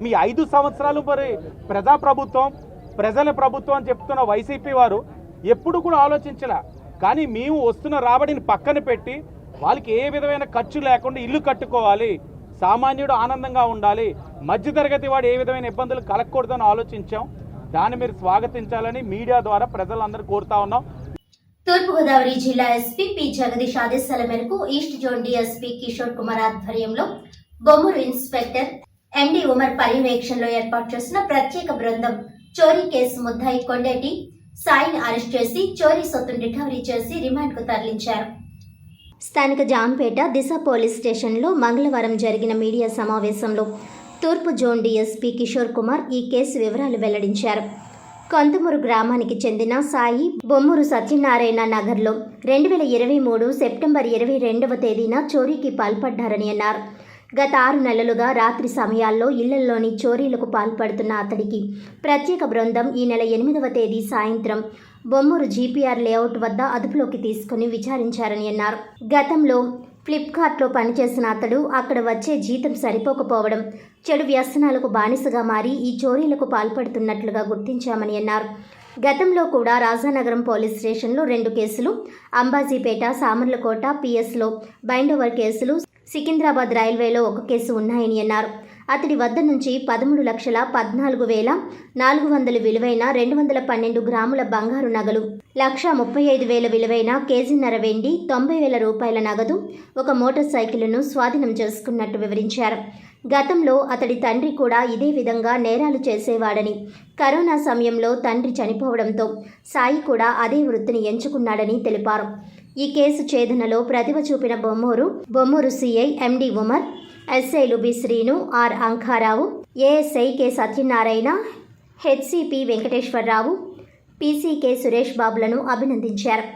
మీ 5 సంవత్సరాలు మరి ప్రజాప్రభుత్వం, ప్రజల ప్రభుత్వం అని చెప్తున్న వైసీపీ వారు ఎప్పుడు కూడా ఆలోచించలే. కానీ మేము వస్తున్న రాబడిని పక్కన పెట్టి వాళ్ళకి ఏ విధమైన ఖర్చు లేకుండా ఇల్లు కట్టుకోవాలి, సామాన్యుడు ఆనందంగా ఉండాలి, మధ్యతరగతి వాడు ఏ విధమైన ఇబ్బందులు కలగకూడదని ఆలోచించాం. దాన్ని మీరు స్వాగతించాలని మీడియా ద్వారా ప్రజలందరూ కోరుతా ఉన్నాం. తూర్పుగోదావరి జిల్లా ఎస్పీ పి జగదీష్ ఆదేశాల మేరకు east zone DSP Kishore Kumar ఆధ్వర్యంలో బొమ్మూరు ఇన్స్పెక్టర్ ఎండి ఉమర్ పర్యవేక్షణలో ఏర్పాటు చేసిన ప్రత్యేక బృందం చోరీ కేసు ముద్దాయి కొండేటి సాయిని అరెస్ట్ చేసి చోరీ సొత్తును రికవరీ చేసి రిమాండ్ కు తరలించారు. స్థానిక జాంపేట దిశ పోలీస్ స్టేషన్లో మంగళవారం జరిగిన మీడియా సమావేశంలో తూర్పు జోన్ డీఎస్పీ కిషోర్ కుమార్ ఈ కేసు వివరాలు వెల్లడించారు. కొంతమూరు గ్రామానికి చెందిన సాయి బొమ్మూరు సత్యనారాయణ నగర్లో 2023 సెప్టెంబర్ 22వ తేదీన చోరీకి పాల్పడ్డారని అన్నారు. గత 6 నెలలుగా రాత్రి సమయాల్లో ఇళ్లలోని చోరీలకు పాల్పడుతున్న అతడికి ప్రత్యేక బృందం ఈ నెల 8వ తేదీ సాయంత్రం బొమ్మూరు జీపీఆర్ లేఅవుట్ వద్ద అదుపులోకి తీసుకుని విచారించారని అన్నారు. గతంలో ఫ్లిప్కార్ట్లో పనిచేసిన అతడు అక్కడ వచ్చే జీతం సరిపోకపోవడం, చెడు వ్యసనాలకు బానిసగా మారి ఈ చోరీలకు పాల్పడుతున్నట్లుగా గుర్తించామని అన్నారు. గతంలో కూడా రాజానగరం పోలీస్ స్టేషన్లో 2 కేసులు, అంబాజీపేట, సామర్లకోట పిఎస్లో బైండోవర్ కేసులు, సికింద్రాబాద్ రైల్వేలో 1 కేసు ఉన్నాయని అన్నారు. అతడి వద్ద నుంచి 13,14,400 విలువైన 212 గ్రాముల బంగారు నగలు, 1,35,000 విలువైన కేజీన్నర వెండి, 90,000 రూపాయల నగదు, 1 మోటార్ సైకిల్ను స్వాధీనం చేసుకున్నట్టు వివరించారు. గతంలో అతడి తండ్రి కూడా ఇదే విధంగా నేరాలు చేసేవాడని, కరోనా సమయంలో తండ్రి చనిపోవడంతో సాయి కూడా అదే వృత్తిని ఎంచుకున్నాడని తెలిపారు. ఈ కేసు ఛేదనలో ప్రతిభ చూపిన బొమ్మూరు సిఐ ఎండి ఉమర్, ఎస్ఐలు B Srinu, R Ankarao, ASI K Satyanarayana, HCP Venkateswararao, PCK Suresh బాబులను అభినందించారు.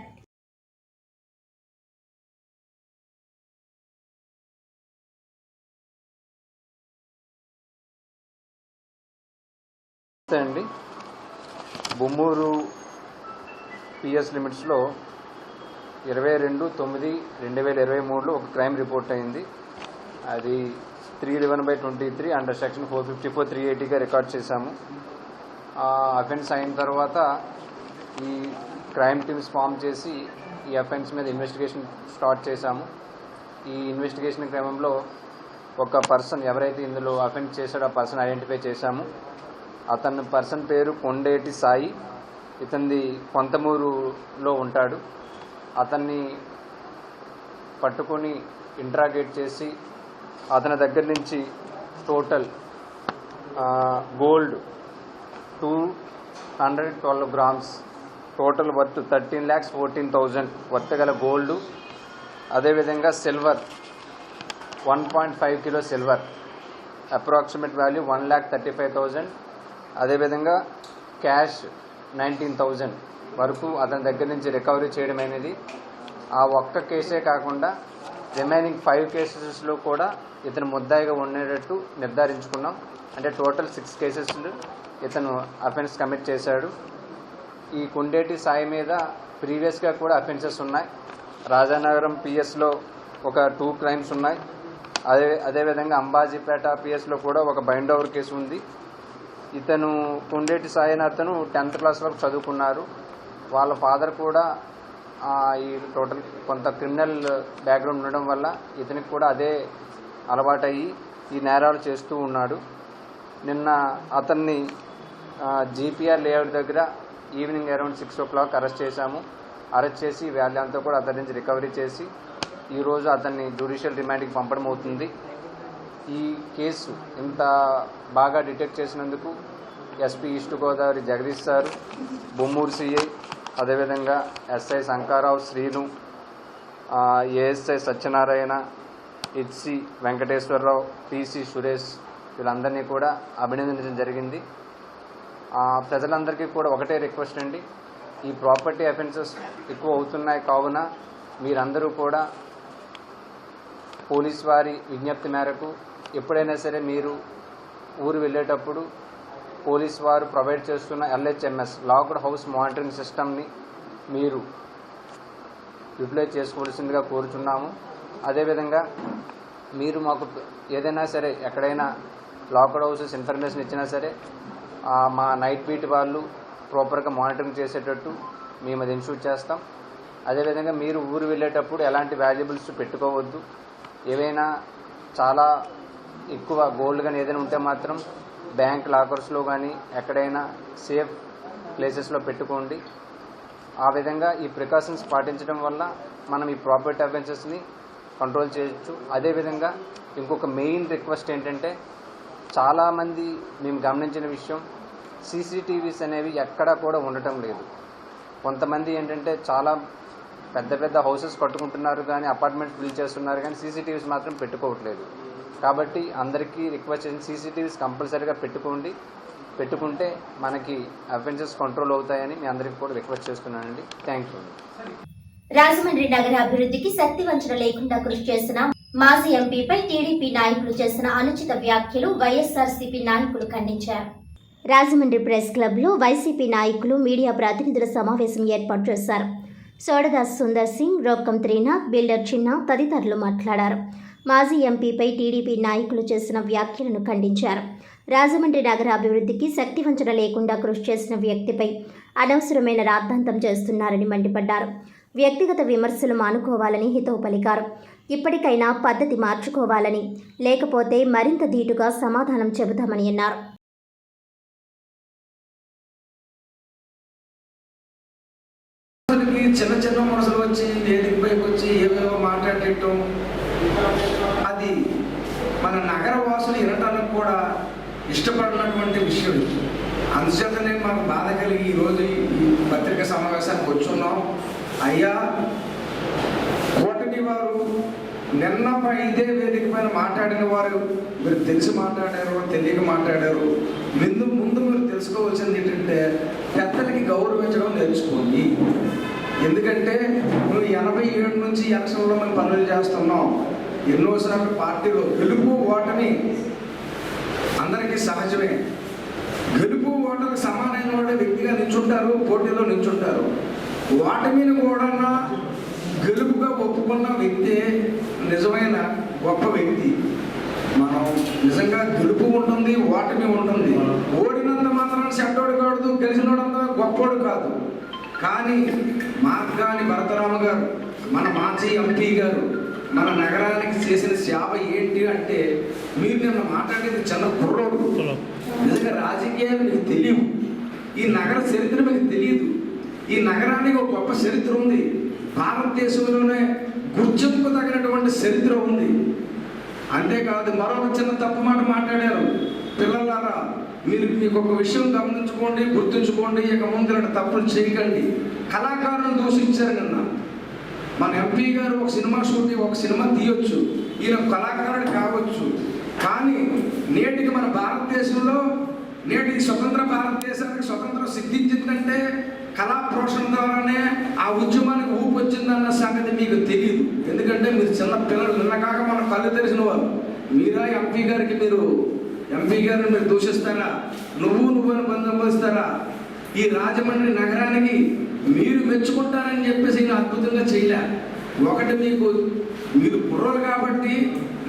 అండి బొమ్మూరు పిఎస్ లిమిట్స్లో 22/9/2023లో ఒక క్రైమ్ రిపోర్ట్ అయింది. అది 311/23 అండర్ సెక్షన్ 454, 380గా రికార్డ్ చేశాము. అఫెన్స్ అయిన తర్వాత ఈ క్రైమ్ టీమ్స్ ఫామ్ చేసి ఈ అఫెన్స్ మీద ఇన్వెస్టిగేషన్ స్టార్ట్ చేశాము. ఈ ఇన్వెస్టిగేషన్ క్రమంలో ఒక పర్సన్ ఎవరైతే ఇందులో అఫెన్స్ చేశాడో ఆ పర్సన్ ఐడెంటిఫై చేశాము. అతని పర్సన్ పేరు కొండేటి సాయి. ఇతనిది కొంతమూరులో ఉంటాడు. అతన్ని పట్టుకొని ఇంట్రాగేట్ చేసి అతని దగ్గర నుంచి total gold 212 grams, total worth 13,14,000 worth గల గోల్డ్, అదేవిధంగా silver 1.5 kilo silver, approximate value 1,35,000, అదేవిధంగా క్యాష్ 19,000 వరకు అతని దగ్గర నుంచి రికవరీ చేయడం అనేది. ఆ ఒక్క కేసే కాకుండా రిమైనింగ్ 5 కేసెస్లో కూడా ఇతను ముద్దాయిగా ఉండేటట్టు నిర్ధారించుకున్నాం. అంటే టోటల్ 6 కేసెస్లు ఇతను అఫెన్స్ కమిట్ చేశాడు. ఈ కొండేటి సాయి మీద ప్రీవియస్గా కూడా అఫెన్సెస్ ఉన్నాయి. రాజానగరం పిఎస్లో ఒక 2 క్రైమ్స్ ఉన్నాయి. అదేవిధంగా అంబాజీపేట పిఎస్లో కూడా ఒక బైండ్ ఓవర్ కేసు ఉంది. ఇతను కొండేటి సాయి అతను 10th క్లాస్ వరకు చదువుకున్నారు. వాళ్ళ ఫాదర్ కూడా ఈ టోటల్ కొంత క్రిమినల్ బ్యాక్గ్రౌండ్ ఉండడం వల్ల ఇతనికి కూడా అదే అలవాటయ్యి ఈ నేరాలు చేస్తూ ఉన్నాడు. నిన్న అతన్ని జీపీఆర్ లేఅవుట్ దగ్గర ఈవినింగ్ అరౌండ్ 6 o'clock అరెస్ట్ చేశాము. అరెస్ట్ చేసి వాళ్ళంతా కూడా అతని నుంచి రికవరీ చేసి ఈరోజు అతన్ని జ్యుడిషియల్ రిమాండ్కి పంపడం అవుతుంది. ఈ కేసు ఇంత బాగా డిటెక్ట్ చేసినందుకు SP east Godavari Jagadish sir, Bommuru CI, అదేవిధంగా SI Sankarao, Srinu, ASI Satyanarayana, HC Venkateswararao, PC Suresh వీళ్ళందరినీ కూడా అభినందించడం జరిగింది. ప్రజలందరికీ కూడా ఒకటే రిక్వెస్ట్ అండి, ఈ ప్రాపర్టీ అఫెన్సెస్ ఎక్కువ అవుతున్నాయి కావున మీరందరూ కూడా పోలీస్ వారి విజ్ఞప్తి మేరకు ఎప్పుడైనా సరే మీరు ఊరు వెళ్ళేటప్పుడు పోలీస్ వారు ప్రొవైడ్ చేస్తున్న LHMS లాక్డ్ హౌస్ మానిటరింగ్ సిస్టమ్ని మీరు యూటిలైజ్ చేసుకోవాల్సిందిగా కోరుచున్నాము. అదేవిధంగా మీరు మాకు ఏదైనా సరే ఎక్కడైనా లాక్డ్ హౌసెస్ ఇన్ఫర్మేషన్ ఇచ్చినా సరే మా నైట్ బీట్ వాళ్ళు ప్రాపర్గా మానిటరింగ్ చేసేటట్టు మేము అది ఇన్షూర్ చేస్తాం. అదేవిధంగా మీరు ఊరు వెళ్ళేటప్పుడు ఎలాంటి వాల్యుబుల్స్ పెట్టుకోవద్దు. ఏవైనా చాలా ఎక్కువ గోల్డ్ కానీ ఏదైనా ఉంటే మాత్రం బ్యాంక్ లాకర్స్లో కానీ ఎక్కడైనా సేఫ్ ప్లేసెస్లో పెట్టుకోండి. ఆ విధంగా ఈ ప్రికాషన్స్ పాటించడం వల్ల మనం ఈ ప్రాపర్టీ అఫెన్సెస్ని కంట్రోల్ చేయొచ్చు. అదేవిధంగా ఇంకొక మెయిన్ రిక్వెస్ట్ ఏంటంటే, చాలామంది మేము గమనించిన విషయం, CCTVs అనేవి ఎక్కడా కూడా ఉండటం లేదు. కొంతమంది ఏంటంటే చాలా పెద్ద పెద్ద హౌసెస్ కట్టుకుంటున్నారు కానీ అపార్ట్మెంట్స్ బిల్డ్ చేస్తున్నారు కానీ CCTVs మాత్రం పెట్టుకోవట్లేదు. కాబట్టి అందరికీ రిక్వెస్ట్ చేసి CCTVs కంపల్సరీగా పెట్టుకుంటే మనకి అఫెన్సెస్ కంట్రోల్ అవుతాయని మీ అందరికీ కూడా రిక్వెస్ట్ చేస్తున్నానండి. Thank you. రాజమండ్రి నగర అభివృద్ధికి శక్తి వంచన లేకుండా కృషి చేసిన మాజీ ఎంపీపై టీడీపీ నాయకులు చేసిన అనుచిత వ్యాఖ్యలు వైఎస్ఆర్సీపీ నాయకులు ఖండించారు. రాజమండ్రి ప్రెస్ క్లబ్లో వైసీపీ నాయకులు మీడియా ప్రతినిధుల సమావేశం ఏర్పాటు చేశారు. సోడదాస్ సుందర్ సింగ్, రోక్కం త్రీనాథ్, బిల్డర్ చిన్న తదితరులు మాట్లాడారు. మాజీ ఎంపీపై టీడీపీ నాయకులు చేసిన వ్యాఖ్యలను ఖండించారు. రాజమండ్రి నగర అభివృద్ధికి శక్తి వంచన లేకుండా కృషి చేసిన వ్యక్తిపై అనవసరమైన రాద్ధాంతం చేస్తున్నారని మండిపడ్డారు. వ్యక్తిగత విమర్శలు మానుకోవాలని హితవు పలికారు. ఇప్పటికైనా పద్ధతి మార్చుకోవాలని, లేకపోతే మరింత ధీటుగా సమాధానం చెబుతామని అన్నారు. చిన్న చిన్న మనసులు వచ్చి వేదికపైకి వచ్చి ఏవేవో మాట్లాడటం, అది మన నగర వాసులు వినటానికి కూడా ఇష్టపడినటువంటి విషయం. అందుచేతనే మాకు బాధ కలిగి ఈరోజు ఈ పత్రికా సమావేశానికి వచ్చున్నాం. అయ్యా, కూటమి వారు నిన్న ఇదే వేదిక పైన మాట్లాడిన వారు మీరు తెలిసి మాట్లాడారు, తెలియక మాట్లాడారు. ముందు మీరు తెలుసుకోవాల్సింది ఏంటంటే, పెద్దలకి గౌరవించడం నేర్చుకోండి. ఎందుకంటే నువ్వు 87 నుంచి ఎలక్షన్లో మేము పనులు చేస్తున్నాం. ఎన్నోసార్లు పార్టీలో గెలుపు ఓటమి అందరికీ సహజమే. గెలుపు ఓటమి సమానమైన వాడే వ్యక్తిగా నిల్చుంటారు, పోటీలో నిల్చుంటారు. ఓటమిని కూడా గెలుపుగా ఒప్పుకున్న వ్యక్తే నిజమైన గొప్ప వ్యక్తి. మనం నిజంగా గెలుపు ఉంటుంది, ఓటమి ఉంటుంది. ఓడినంత మాత్రం చెడ్డోడు కాదు, గెలిచినోడంతా గొప్పోడు కాదు. కానీ మార్గాని భరతరామ గారు, మన మాజీ ఎంపీ గారు, మన నగరానికి చేసిన సేవ ఏంటి అంటే, మీరు నిన్న మాట్లాడేది చిన్న కుర్రోడు. నిజంగా రాజకీయాలు మీకు తెలియవు, ఈ నగర చరిత్ర మీకు తెలియదు. ఈ నగరానికి ఒక గొప్ప చరిత్ర ఉంది. భారతదేశంలోనే గుర్తింపు తగినటువంటి చరిత్ర ఉంది. అంతేకాదు మరొక చిన్న తప్పు మాట మాట్లాడారు. పిల్లలారా, మీకు ఒక విషయం గమనించుకోండి, గుర్తుంచుకోండి. ఇక ముందు ఇలాంటి తప్పులు చేయకండి. కళాకారులను దూషించారు నిన్న. మన ఎంపీ గారు ఒక సినిమా షూటింగ్, ఒక సినిమా తీయొచ్చు, ఈయన కళాకారుడు కావచ్చు. కానీ నేటికి మన భారతదేశంలో, నేటికి స్వతంత్ర భారతదేశానికి స్వతంత్రం సిద్ధించిందంటే కళా పోషణ ద్వారానే ఆ ఉద్యమానికి ఊపు వచ్చిందన్న సంగతి మీకు తెలియదు. ఎందుకంటే మీరు చిన్న పిల్లలు, నిన్నకాక మన కళ్ళు తెరిచిన వారు. మీరా ఎంపీ గారికి మీరు దూషిస్తారా? నువ్వని బంధుస్తారా? ఈ రాజమండ్రి నగరానికి మీరు మెచ్చుకుంటారని చెప్పేసి ఈయన అద్భుతంగా చేయలే. ఒకటి, మీరు కుర్రోలు కాబట్టి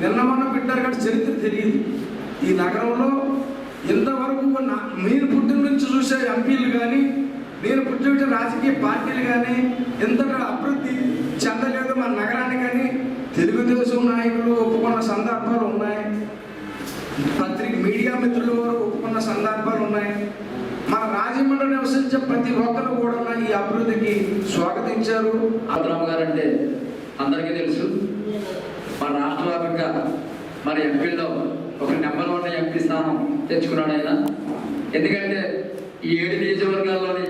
నిన్న మొన్న పెట్టారు కాబట్టి చరిత్ర తెలియదు. ఈ నగరంలో ఇంతవరకు మీరు పుట్టిన నుంచి చూసే ఎంపీలు కానీ, నేను పుట్టిన రాజకీయ పార్టీలు కానీ ఎంతగా అభివృద్ధి చెందలేదు మన నగరాన్ని. కానీ తెలుగుదేశం నాయకులు ఒప్పుకున్న సందర్భాలు ఉన్నాయి, మీడియా మిత్రులు ఒప్పుకున్న సందర్భాలు ఉన్నాయి. మన రాజమండ్రి నివసించే ప్రతి ఒక్కరు కూడా ఈ అభివృద్ధికి స్వాగతించారు. భరతరామ గారు అంటే అందరికీ తెలుసు. మన రాష్ట్ర వ్యాప్తంగా మన ఎంపీల్లో ఒక నెంబర్ 1 ఎంపీ స్థానం తెచ్చుకున్నాడు ఆయన. ఎందుకంటే ఈ 7 నియోజకవర్గాల్లోని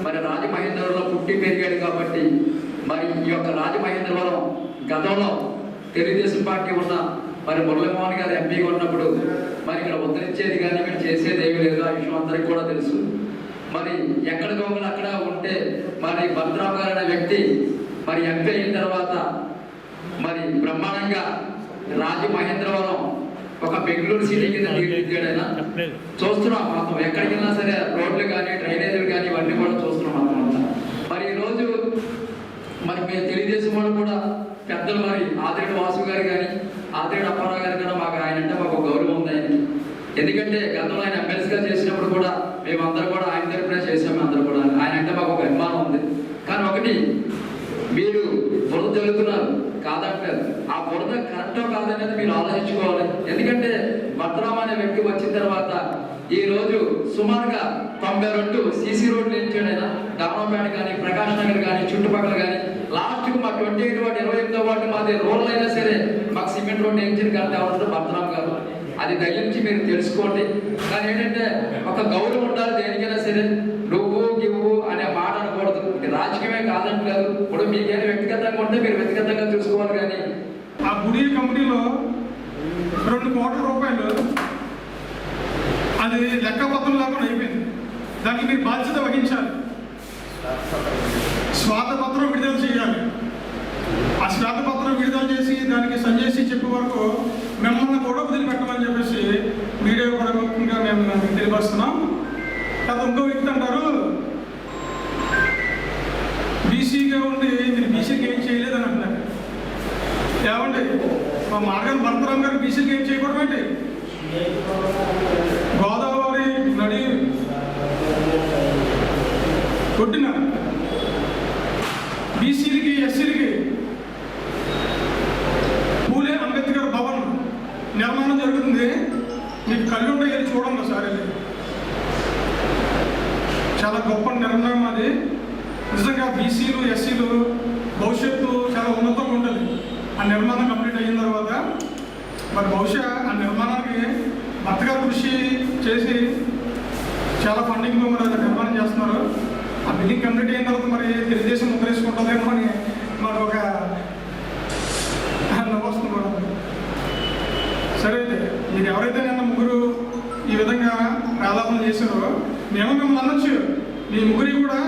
మరి రాజమహేంద్రవరంలో పుట్టి పెరిగాడు కాబట్టి, మరి ఈ యొక్క రాజమహేంద్రవరం గతంలో తెలుగుదేశం పార్టీ ఉన్న మరి మురళీమోహన్ గారు ఎంపీగా ఉన్నప్పుడు మరి ఇక్కడ ఉద్ధరించేది కానీ ఇక్కడ చేసేది ఏమీ లేదు. ఆ విషయం అందరికీ కూడా తెలుసు. మరి ఎక్కడ గోగులు అక్కడ ఉంటే మరి భరతరామ గారు అనే వ్యక్తి మరి ఎంపీ అయిన తర్వాత మరి బ్రహ్మాండంగా రాజమహేంద్రవరం ఒక బెంగళూరు సిటీ కింద తీర్చిదిద్దాడు ఆయన. చూస్తున్నాం మొత్తం ఎక్కడికి వెళ్ళినా సరే రోడ్లు కానీ డ్రైనేజీలు కానీ ఇవన్నీ కూడా చూస్తున్నాం మొత్తం. మరి ఈరోజు మరి మేము తెలుగుదేశం వాళ్ళు కూడా పెద్దలు మరి ఆదిరెడ్డి వాసు గారు కానీ ఆదిరెడ్డి అప్పారావు గారు కూడా మాకు ఆయన అంటే మాకు గౌరవం ఉంది ఆయనకి. ఎందుకంటే గతంలో ఆయన ఎమ్మెల్సీగా చేసినప్పుడు కూడా మేమందరం కూడా ఆయన తరపునే చేసాము. అందరూ కూడా ఆయన అంటే మాకు ఒక అభిమానం ఉంది. కానీ ఒకటి, మీరు బురద జల్లుతున్నారు కాదంటారు, ఆ బురద కరెక్టో కాదనేది మీరు ఆలోచించుకోవాలి. ఎందుకంటే భద్రామ అనే వ్యక్తి వచ్చిన తర్వాత ఈ రోజు సుమారుగా 92 సీసీ రోడ్లు వేయించాడు ఆయన. దామపేట కానీ ప్రకాష్ నగర్ కానీ చుట్టుపక్కల కానీ లాస్ట్కు మా 28 వార్డు 28వ వార్డు మాది రోడ్లు అయినా సరే మాకు సిమెంట్ రోడ్ వేయించిన కానీ ఎవరు భద్రామ గారు. అది దయించి మీరు తెలుసుకోండి. కానీ ఏంటంటే ఒక గౌరవం ఉండాలి దేనికైనా సరే. నువ్వు గివ్వు అనే మాట అనకూడదు. ఇది రాజకీయమే కాదంటలేదు. ఇప్పుడు మీకేమైనా వ్యక్తిగతంగా ఉంటే మీరు వ్యక్తిగతంగా చూసుకోవాలి. కానీ ఆ గుడి కంపెనీలో 2 కోట్ల రూపాయలు అది లెక్కపత్రం లేకుండా అయిపోయింది. దానికి మీరు బాధ్యత వహించాలి. శ్వేతపత్రం విడుదల చేయాలి. ఆ శ్వేతపత్రం విడుదల చేసి దానికి సంజేసి చెప్పే వరకు మిమ్మల్ని కూడా వదిలిపెట్టమని చెప్పేసి మీడియా కూడా ముఖ్యంగా మేము తెలియపరుస్తున్నాం. తర్వాత ఇంకో వ్యక్తి అంటారు, బీసీగా ఉండి మీరు బీసీకి ఏం చేయలేదని అంటున్నారు. ఏమండి, మా మార్గం భరతరామ్ గారు బీసీకి ఏం చేయకూడదు ఏంటి? గోదావరి నడి కొట్టిన బీసీలకి ఎస్సీలకి పూలే అంబేద్కర్ భవన్ నిర్మాణం జరుగుతుంది. మీకు కళ్ళు ఉంటే వెళ్ళి చూడండి సార్. చాలా గొప్ప నిర్ణయం అది. నిజంగా బీసీలు ఎస్సీలు భవిష్యత్తు చాలా ఉన్నతంగా ఉంటుంది. ఆ నిర్మాణం కంప్లీట్ అయిన తర్వాత మరి బహుశా ఆ నిర్మాణానికి భర్తగా కృషి చేసి చాలా ఫండింగ్లో మరి అది నిర్మాణం చేస్తున్నారు. ఆ బిల్డింగ్ కంప్లీట్ అయిన తర్వాత మరి తెలుగుదేశం ముద్రేసుకుంటుందేమో అని మాకు ఒక నవ్వొస్తుంది కూడా. సరే, అయితే మీరు ఎవరైతే నిన్న ముగ్గురు ఈ విధంగా ప్రారంభం చేశారో మేము మిమ్మల్ని అనొచ్చు. మీ ముగ్గురి కూడా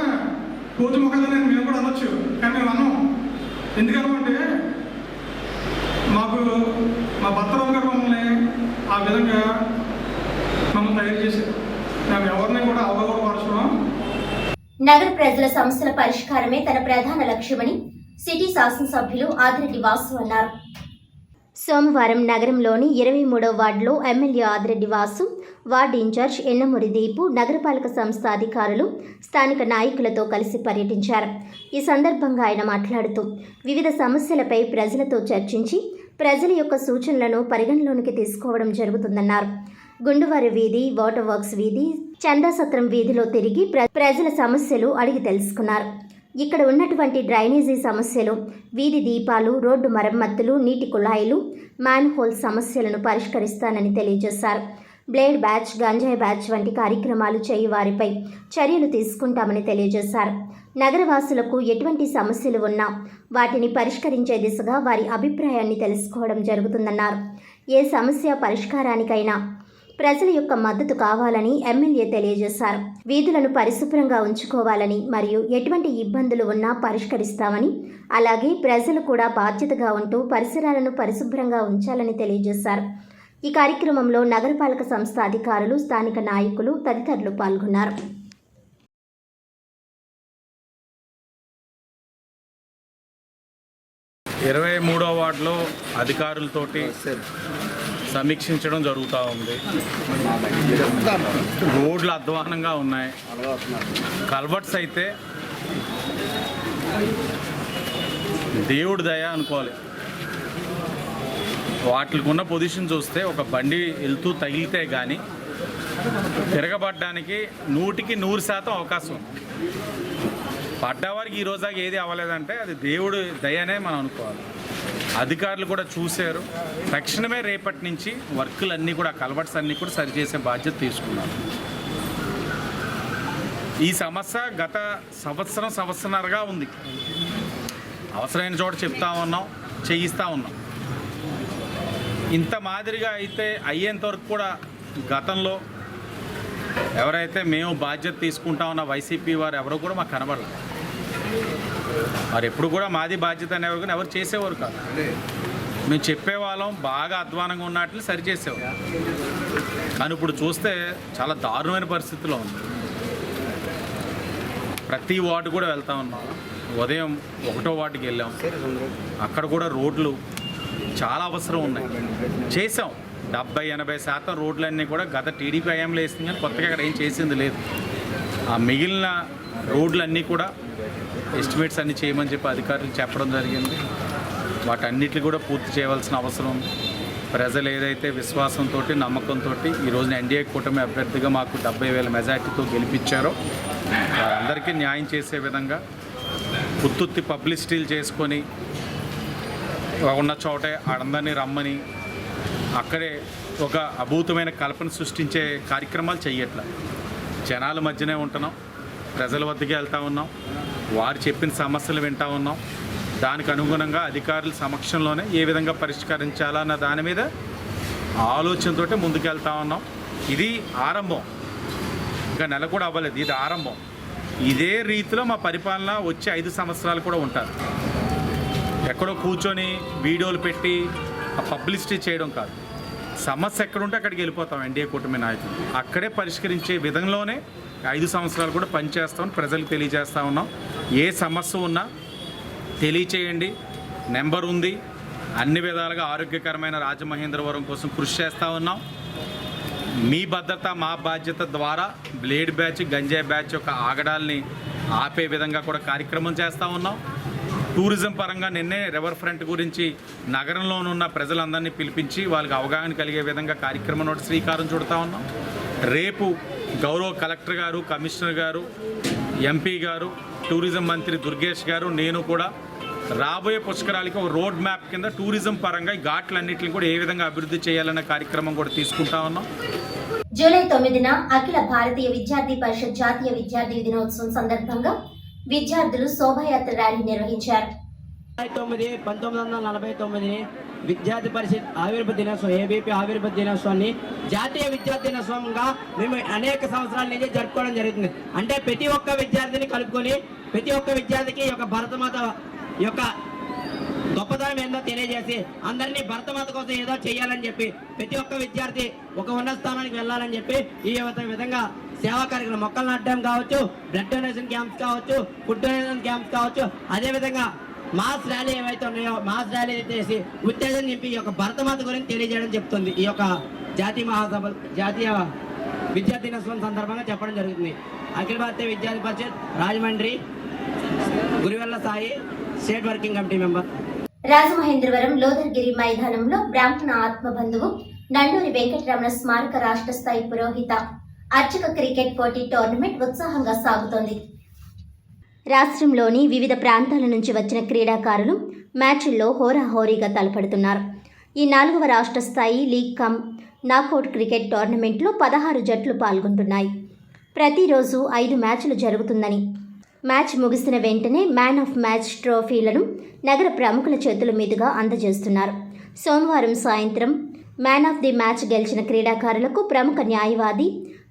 కోతి ముఖాలని మేము కూడా అనొచ్చు. కానీ మేము అన్నాం. ఎందుకనమంటే మాకు మా భర్తరావు గారు మమ్మల్ని ఆ విధంగా మమ్మల్ని తయారు చేశారు. మేము ఎవరిని కూడా అవగాహనపరచుకున్నాం. నగర ప్రజల సమస్యల పరిష్కారమే తన ప్రధాన లక్ష్యమని సిటీ శాసనసభ్యులు ఆదిరెడ్డి వాసు అన్నారు. సోమవారం నగరంలోని 23వ వార్డులో MLA Adireddy Vasu, ward in charge Ennamuri Deepu, నగరపాలక సంస్థ అధికారులు, స్థానిక నాయకులతో కలిసి పర్యటించారు. ఈ సందర్భంగా ఆయన మాట్లాడుతూ వివిధ సమస్యలపై ప్రజలతో చర్చించి ప్రజల యొక్క సూచనలను పరిగణలోనికి తీసుకోవడం జరుగుతుందన్నారు. గుండువారి వీధి, వాటర్ వర్క్స్ వీధి, చందాసత్రం వీధిలో తిరిగి ప్రజల సమస్యలు అడిగి తెలుసుకున్నారు. ఇక్కడ ఉన్నటువంటి డ్రైనేజీ సమస్యలు, వీధి దీపాలు, రోడ్డు మరమ్మతులు, నీటి కుళాయిలు, మ్యాన్ హోల్ సమస్యలను పరిష్కరిస్తానని తెలియజేశారు. బ్లేడ్ బ్యాచ్, గంజాయి బ్యాచ్ వంటి కార్యక్రమాలు చేయి వారిపై చర్యలు తీసుకుంటామని తెలియజేశారు. నగరవాసులకు ఎటువంటి సమస్యలు ఉన్నా వాటిని పరిష్కరించే దిశగా వారి అభిప్రాయాన్ని తెలుసుకోవడం జరుగుతుందన్నారు. ఏ సమస్య పరిష్కారానికైనా ప్రజల యొక్క మద్దతు కావాలని ఎమ్మెల్యే తెలియజేశారు. వీధులను పరిశుభ్రంగా ఉంచుకోవాలని మరియు ఎటువంటి ఇబ్బందులు ఉన్నా పరిష్కరిస్తామని, అలాగే ప్రజలు కూడా బాధ్యతగా ఉంటూ పరిసరాలను పరిశుభ్రంగా ఉంచాలని తెలియజేశారు. ఈ కార్యక్రమంలో నగరపాలక సంస్థ అధికారులు, స్థానిక నాయకులు తదితరులు పాల్గొన్నారు. ఇరవై 23వ వార్డులో అధికారులతోటి సమీక్షించడం జరుగుతూ ఉంది. రోడ్లు అధ్వానంగా ఉన్నాయి. కల్వర్ట్స్ అయితే దేవుడి దయ అనుకోవాలి. వాటికి ఉన్న పొజిషన్ చూస్తే ఒక బండి వెళ్తూ తగిలితే కానీ తిరగబడ్డానికి 100% అవకాశం. పడ్డవారికి ఈరోజు దాకా ఏది అవ్వలేదంటే అది దేవుడు దయనే మనం అనుకోవాలి. అధికారులు కూడా చూశారు. తక్షణమే రేపటి నుంచి వర్కులన్నీ కూడా కల్వర్ట్స్ అన్నీ కూడా సరిచేసే బాధ్యత తీసుకున్నారు. ఈ సమస్య గత సంవత్సరంన్నరగా ఉంది. అవసరమైన చోట చెప్తా ఉన్నాం, చేయిస్తూ ఉన్నాం. ఇంత మాదిరిగా అయితే అయ్యేంత వరకు కూడా గతంలో ఎవరైతే మేము బాధ్యత తీసుకుంటా ఉన్న వైసీపీ వారు ఎవరు కూడా మాకు కనబడలేదు. మరి ఎప్పుడు కూడా మాది బాధ్యత అనేవారు కానీ ఎవరు చేసేవారు కాదు. మేము చెప్పేవాళ్ళం బాగా అధ్వానంగా ఉన్నట్లు సరిచేసేవాళ్ళం. కానీ ఇప్పుడు చూస్తే చాలా దారుణమైన పరిస్థితిలో ఉంది. ప్రతి వార్డు కూడా వెళ్తా ఉన్నాం. ఉదయం 1వ వార్డుకి వెళ్ళాం, అక్కడ కూడా రోడ్లు చాలా అవసరం ఉన్నాయి. చేసాం 70-80% రోడ్లన్నీ కూడా గత టీడీపీ హయాంలో వేసింది, కానీ కొత్తగా అక్కడ ఏం చేసింది లేదు. ఆ మిగిలిన రోడ్లన్నీ కూడా ఎస్టిమేట్స్ అన్నీ చేయమని చెప్పి అధికారులు చెప్పడం జరిగింది. వాటన్నిటిని కూడా పూర్తి చేయవలసిన అవసరం ఉంది. ప్రజలు ఏదైతే విశ్వాసంతో నమ్మకంతో ఈ రోజున ఎన్డీఏ కూటమి అభ్యర్థిగా మాకు 70,000 మెజార్టీతో గెలిపించారో వారందరికీ న్యాయం చేసే విధంగా ఉత్తుత్తి పబ్లిసిటీలు చేసుకొని ఉన్న చోటే ఆడందరినీ రమ్మని అక్కడే ఒక అభూతమైన కల్పన సృష్టించే కార్యక్రమాలు చెయ్యట్ల. జనాల మధ్యనే ఉంటున్నాం, ప్రజల వద్దకే వెళ్తూ ఉన్నాం, వారు చెప్పిన సమస్యలు వింటూ ఉన్నాం. దానికి అనుగుణంగా అధికారుల సమక్షంలోనే ఏ విధంగా పరిష్కరించాలన్న దాని మీద ఆలోచనతోటే ముందుకెళ్తా ఉన్నాం. ఇది ఆరంభం, ఇంకా నెల కూడా అవ్వలేదు, ఇది ఆరంభం. ఇదే రీతిలో మా పరిపాలన వచ్చే 5 సంవత్సరాలు కూడా ఉంటారు. ఎక్కడో కూర్చొని వీడియోలు పెట్టి ఆ పబ్లిసిటీ చేయడం కాదు. సమస్య ఎక్కడుంటే అక్కడికి వెళ్ళిపోతాం. ఎన్డీఏ కూటమి నాయకులు అక్కడే పరిష్కరించే విధంలోనే 5 సంవత్సరాలు కూడా పనిచేస్తామని ప్రజలకు తెలియజేస్తూ ఉన్నాం. ఏ సమస్య ఉన్నా తెలియచేయండి, నెంబర్ ఉంది. అన్ని విధాలుగా ఆరోగ్యకరమైన రాజమహేంద్రవరం కోసం కృషి చేస్తూ ఉన్నాం. మీ భద్రత మా బాధ్యత ద్వారా బ్లేడ్ బ్యాచ్, గంజాయి బ్యాచ్ యొక్క ఆగడాల్ని ఆపే విధంగా కూడా కార్యక్రమం చేస్తూ ఉన్నాం. టూరిజం పరంగా నిన్నే రివర్ ఫ్రంట్ గురించి నగరంలోనున్న ప్రజలందరినీ పిలిపించి వాళ్ళకి అవగాహన కలిగే విధంగా కార్యక్రమం శ్రీకారం చుడతా ఉన్నాం. రేపు గౌరవ కలెక్టర్ గారు, కమిషనర్ గారు, ఎంపీ గారు, టూరిజం మంత్రి దుర్గేష్ గారు, నేను కూడా రాబోయే పుష్కరాలకి ఒక రోడ్ మ్యాప్ కింద టూరిజం పరంగా ఈ ఘాట్లన్నింటిని కూడా ఏ విధంగా అభివృద్ధి చేయాలనే కార్యక్రమం కూడా తీసుకుంటా ఉన్నాం. జూలై 9న అఖిల భారతీయ విద్యార్థి పరిషత్ జాతీయ విద్యార్థి దినోత్సవం సందర్భంగా విద్యార్థులు శోభాయాత్ర ర్యాలీ నిర్వహించారు. 1949 విద్యార్థి పరిషత్ ఆవిర్భావ దినోత్సవం, ఏబీపీ ఆవిర్భావ దినోత్సవాన్ని జాతీయ విద్యార్థి దినోత్సవంగా మేము అనేక సంవత్సరాల నుంచి జరుపుకోవడం జరుగుతుంది. అంటే ప్రతి ఒక్క విద్యార్థిని కలుపుకొని ప్రతి ఒక్క విద్యార్థికి యొక్క భరతమాత యొక్క గొప్పతనం ఏందో తెలియజేసి అందరినీ భరతమాత కోసం ఏదో చేయాలని చెప్పి ప్రతి ఒక్క విద్యార్థి ఒక ఉన్నత స్థానానికి వెళ్ళాలని చెప్పి ఈ విధంగా సేవా కార్యక్రమం, మొక్కలు నాటడం కావచ్చు, బ్లడ్ డొనేషన్ క్యాంప్స్ కావచ్చు, ఫుడ్ డొనేషన్ క్యాంప్స్ కావచ్చు, అదేవిధంగా మాస్ ర్యాలీ ఏవైతే ఉన్నాయో మాస్ ర్యాలీ చేసి ఉత్తేజం నింపి ఈ యొక్క భరతమాత గురించి తెలియజేయడం చెప్తుంది. ఈ యొక్క జాతీయ విద్యార్థి దినోత్సవం సందర్భంగా చెప్పడం జరుగుతుంది. Akhila Bharatiya Vidyarthi Parishad Rajahmundry Gurivella Sai state working committee member. Rajamahendravaram లోదర్గిరి మైదానంలో బ్రాహ్మణ ఆత్మబంధువు నండూరి వెంకటరమణ స్మారక రాష్ట్ర స్థాయి పురోహిత అర్చక క్రికెట్ పోటీ టోర్నమెంట్ ఉత్సాహంగా సాగుతోంది. రాష్ట్రంలోని వివిధ ప్రాంతాల నుంచి వచ్చిన క్రీడాకారులు మ్యాచ్ల్లో హోరాహోరీగా తలపడుతున్నారు. ఈ 4వ రాష్ట్ర స్థాయి లీగ్ కమ్ నాకౌట్ క్రికెట్ టోర్నమెంట్లో 16 జట్లు పాల్గొంటున్నాయి. ప్రతిరోజు 5 మ్యాచ్లు జరుగుతుందని, మ్యాచ్ ముగిసిన వెంటనే మ్యాన్ ఆఫ్ మ్యాచ్ ట్రోఫీలను నగర ప్రముఖుల చేతుల మీదుగా అందజేస్తున్నారు. సోమవారం సాయంత్రం మ్యాన్ ఆఫ్ ది మ్యాచ్ గెలిచిన క్రీడాకారులకు ప్రముఖ న్యాయవాది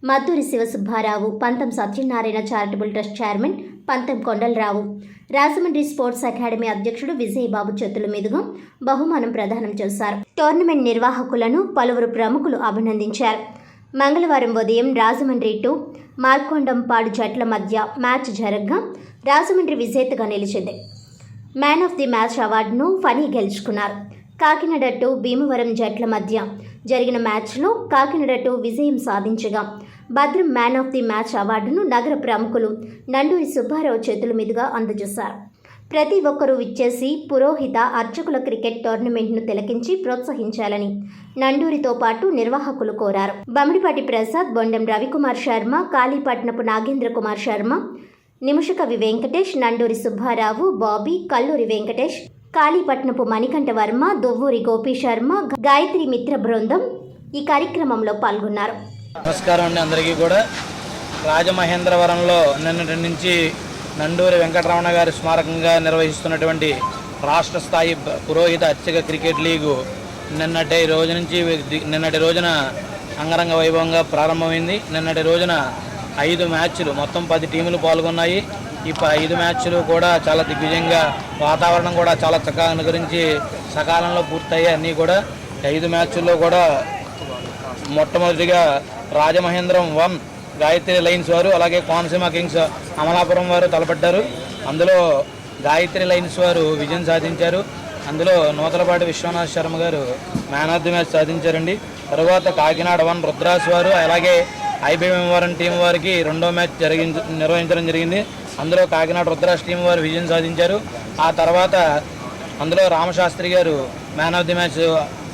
మద్దూరి శివసుబ్బారావు, పంతం సత్యనారాయణ చారిటబుల్ ట్రస్ట్ చైర్మన్ పంతం కొండలరావు, రాజమండ్రి స్పోర్ట్స్ అకాడమీ అధ్యక్షుడు విజయబాబు చేతుల మీదుగా బహుమానం ప్రదానం చేశారు. టోర్నమెంట్ నిర్వాహకులను పలువురు ప్రముఖులు అభినందించారు. మంగళవారం ఉదయం రాజమండ్రి టు మార్కొండంపాడు జట్ల మధ్య మ్యాచ్ జరగగా రాజమండ్రి విజేతగా నిలిచింది. మ్యాన్ ఆఫ్ ది మ్యాచ్ అవార్డును ఫనీ గెలుచుకున్నారు. కాకినాడ టు భీమవరం జట్ల మధ్య జరిగిన మ్యాచ్లో కాకినాడ టు విజయం సాధించగా భద్రం మ్యాన్ ఆఫ్ ది మ్యాచ్ అవార్డును నగర ప్రముఖులు నండూరి సుబ్బారావు చేతుల మీదుగా అందజేశారు. ప్రతి ఒక్కరూ విచ్చేసి పురోహిత అర్చకుల క్రికెట్ టోర్నమెంట్ను తిలకించి ప్రోత్సహించాలని నండూరితో పాటు నిర్వాహకులు కోరారు. బమిడిపాటి ప్రసాద్, బొండం రవికుమార్ శర్మ, కాళీపట్నపు నాగేంద్ర కుమార్ శర్మ, నిముషకవి వెంకటేష్, నండూరి సుబ్బారావు, బాబీ, కల్లూరి వెంకటేష్, కాళీపట్నపు మణికంఠ వర్మ, దువ్వూరి గోపీ శర్మ, గాయత్రి మిత్ర బృందం ఈ కార్యక్రమంలో పాల్గొన్నారు. నమస్కారం అండి అందరికీ కూడా. రాజమహేంద్రవరంలో నిన్నటి నుంచి నండూరి వెంకటరమణ గారి స్మారకంగా నిర్వహిస్తున్నటువంటి రాష్ట్ర స్థాయి పురోహిత అర్చక క్రికెట్ లీగు నిన్నటి రోజున అంగరంగ వైభవంగా ప్రారంభమైంది. నిన్నటి రోజున 5 మ్యాచ్లు, మొత్తం 10 టీములు పాల్గొన్నాయి. ఈ 5 మ్యాచ్లు కూడా చాలా దిగ్విజయంగా, వాతావరణం కూడా చాలా చక్కగా అనుకరించి సకాలంలో పూర్తయ్యాయి. అన్నీ కూడా 5 మ్యాచ్ల్లో కూడా మొట్టమొదటిగా రాజమహేంద్రం 1 గాయత్రి లైన్స్ వారు, అలాగే కోనసీమ కింగ్స్ అమలాపురం వారు తలపడ్డారు. అందులో గాయత్రి లైన్స్ వారు విజయం సాధించారు. అందులో నూతలపాటి విశ్వనాథ్ శర్మ గారు మ్యాన్ ఆఫ్ ది మ్యాచ్ సాధించారండి. తర్వాత కాకినాడ 1 రుద్రాస్ వారు, అలాగే ఐబీఎం టీం వారికి 2వ మ్యాచ్ నిర్వహించడం జరిగింది. అందులో కాకినాడ రుద్రాస్ టీం వారు విజయం సాధించారు. ఆ తర్వాత అందులో రామశాస్త్రి గారు మ్యాన్ ఆఫ్ ది మ్యాచ్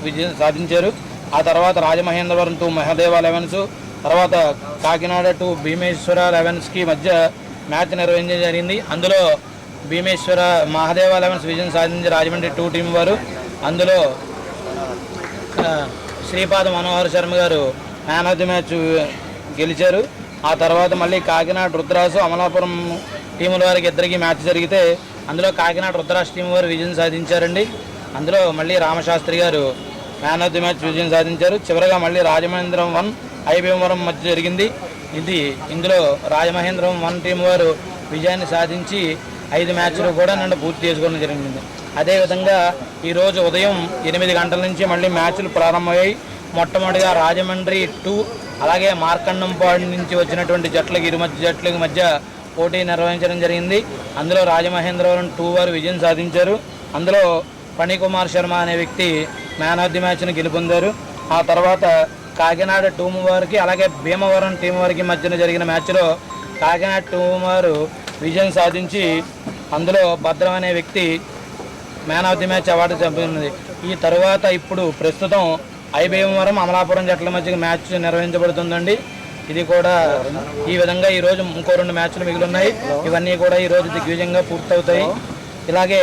విజయం సాధించారు. ఆ తర్వాత రాజమహేంద్రవరం 2 మహదేవ 11, తర్వాత కాకినాడ 2 భీమేశ్వర 11కి మధ్య మ్యాచ్ నిర్వహించడం జరిగింది. అందులో భీమేశ్వర మహదేవ 11 విజయం సాధించి రాజమండ్రి 2 టీం వారు. అందులో శ్రీపాద మనోహర్ శర్మ గారు మ్యాన్ ఆఫ్ ది మ్యాచ్ గెలిచారు. ఆ తర్వాత మళ్ళీ కాకినాడ రుద్రాసు అమలాపురం టీముల వారికి ఇద్దరికి మ్యాచ్ జరిగితే అందులో కాకినాడ రుద్రాసు టీం వారు విజయం సాధించారండి. అందులో మళ్ళీ రామశాస్త్రి గారు మ్యాన్ ఆఫ్ ది మ్యాచ్ విజయం సాధించారు. చివరగా మళ్ళీ రాజమహేంద్రం 1 ఐబీఎం మధ్య జరిగింది. ఇందులో రాజమహేంద్రం 1 టీం వారు విజయాన్ని సాధించి 5 మ్యాచ్లు కూడా నిన్న పూర్తి చేసుకోవడం జరిగింది. అదేవిధంగా ఈరోజు ఉదయం 8 గంటల నుంచి మళ్ళీ మ్యాచ్లు ప్రారంభమయ్యాయి. మొట్టమొదటిగా రాజమండ్రి 2, అలాగే మార్కండంపాడు నుంచి వచ్చినటువంటి జట్లకి జట్లకి మధ్య పోటీ నిర్వహించడం జరిగింది. అందులో రాజమహేంద్రవరం 2 వారు విజయం సాధించారు. అందులో ఫణికుమార్ శర్మ అనే వ్యక్తి మ్యాన్ ఆఫ్ ది మ్యాచ్ని గెలుపొందారు. ఆ తర్వాత కాకినాడ 2 వారికి, అలాగే భీమవరం టీం వారికి మధ్యన జరిగిన మ్యాచ్లో కాకినాడ 2 వారు విజయం సాధించి అందులో భద్రం అనే వ్యక్తి man of the match award చెందింది. ఈ తర్వాత ఇప్పుడు ప్రస్తుతం ఐబీఎం అమలాపురం జట్ల మధ్య మ్యాచ్ నిర్వహించబడుతుందండి. ఇది కూడా ఈ విధంగా ఈరోజు ఇంకో 2 మ్యాచ్లు మిగిలి ఉన్నాయి. ఇవన్నీ కూడా ఈరోజు దిగ్విజయంగా పూర్తవుతాయి. ఇలాగే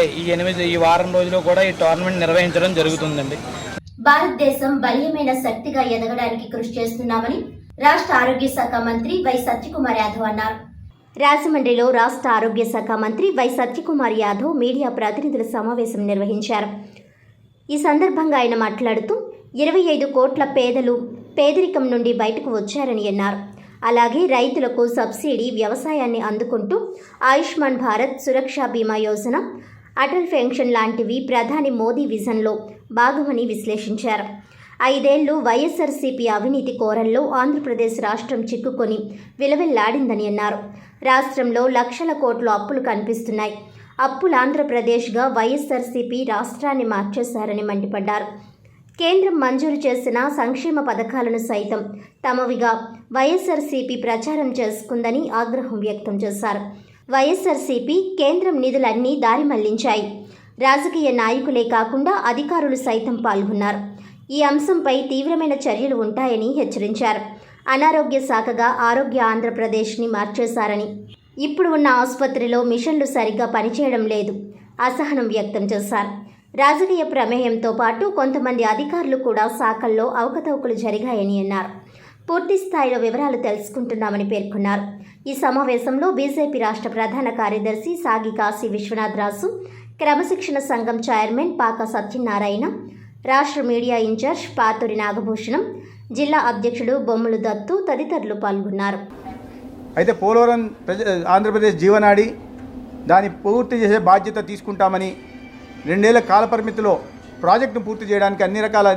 ఈ వారం రోజులు కూడా ఈ టోర్నమెంట్ నిర్వహించడం జరుగుతుందండి. భారతదేశం బలీయమైన శక్తిగా ఎదగడానికి కృషి చేస్తున్నామని రాష్ట్ర ఆరోగ్య శాఖ మంత్రి వై సత్యకుమార్ యాదవ్ అన్నారు. రాజమండ్రిలో రాష్ట్ర ఆరోగ్య శాఖ మంత్రి వై సత్యకుమార్ యాదవ్ మీడియా ప్రతినిధుల సమావేశం నిర్వహించారు. ఈ సందర్భంగా ఆయన మాట్లాడుతూ 25 కోట్ల పేదలు పేదరికం నుండి బయటకు వచ్చారని అన్నారు. అలాగే రైతులకు సబ్సిడీ వ్యవసాయాన్ని అందుకుంటూ ఆయుష్మాన్ భారత్, సురక్షా బీమా యోజన, అటల్ పెన్షన్ లాంటివి ప్రధాని మోదీ విజన్లో భాగమని విశ్లేషించారు. 5 ఏళ్లు వైఎస్ఆర్సీపీ అవినీతి కోరల్లో ఆంధ్రప్రదేశ్ రాష్ట్రం చిక్కుకొని విలవిల్లాడిందని అన్నారు. రాష్ట్రంలో లక్షల కోట్ల అప్పులు కనిపిస్తున్నాయి. అప్పుల ఆంధ్రప్రదేశ్గా వైఎస్ఆర్సీపీ రాష్ట్రాన్ని మార్చేశారని మండిపడ్డారు. కేంద్రం మంజూరు చేసిన సంక్షేమ పథకాలను సైతం తమవిగా వైఎస్ఆర్సీపీ ప్రచారం చేసుకుందని ఆగ్రహం వ్యక్తం చేశారు. వైఎస్ఆర్సీపీ కేంద్రం నిధులన్నీ దారి మళ్లించాయి. రాజకీయ నాయకులే కాకుండా అధికారులు సైతం పాల్గొన్నారు. ఈ అంశంపై తీవ్రమైన చర్యలు ఉంటాయని హెచ్చరించారు. అనారోగ్య శాఖగా ఆరోగ్య ఆంధ్రప్రదేశ్ని మార్చేశారని, ఇప్పుడు ఉన్న ఆసుపత్రిలో మిషన్లు సరిగ్గా పనిచేయడం లేదు అసహనం వ్యక్తం చేశారు. రాజకీయ ప్రమేయంతో పాటు కొంతమంది అధికారులు కూడా శాఖల్లో అవకతవకలు జరిగాయని అన్నారు. పూర్తి స్థాయిలో వివరాలు తెలుసుకుంటున్నామని పేర్కొన్నారు. ఈ సమావేశంలో బీజేపీ రాష్ట్ర ప్రధాన కార్యదర్శి సాగి కాశీ విశ్వనాథరాజు, క్రమశిక్షణ సంఘం చైర్మన్ పాక సత్యనారాయణ, రాష్ట్ర మీడియా ఇన్ఛార్జ్ పాతూరి నాగభూషణం, జిల్లా అధ్యక్షుడు బొమ్మలు దత్తు తదితరులు పాల్గొన్నారు. అయితే పోలవరం ఆంధ్రప్రదేశ్ జీవనాడి, దాన్ని పూర్తి చేసే బాధ్యత తీసుకుంటామని, 2 ఏళ్ల కాల పరిమితిలో ప్రాజెక్టును పూర్తి చేయడానికి అన్ని రకాల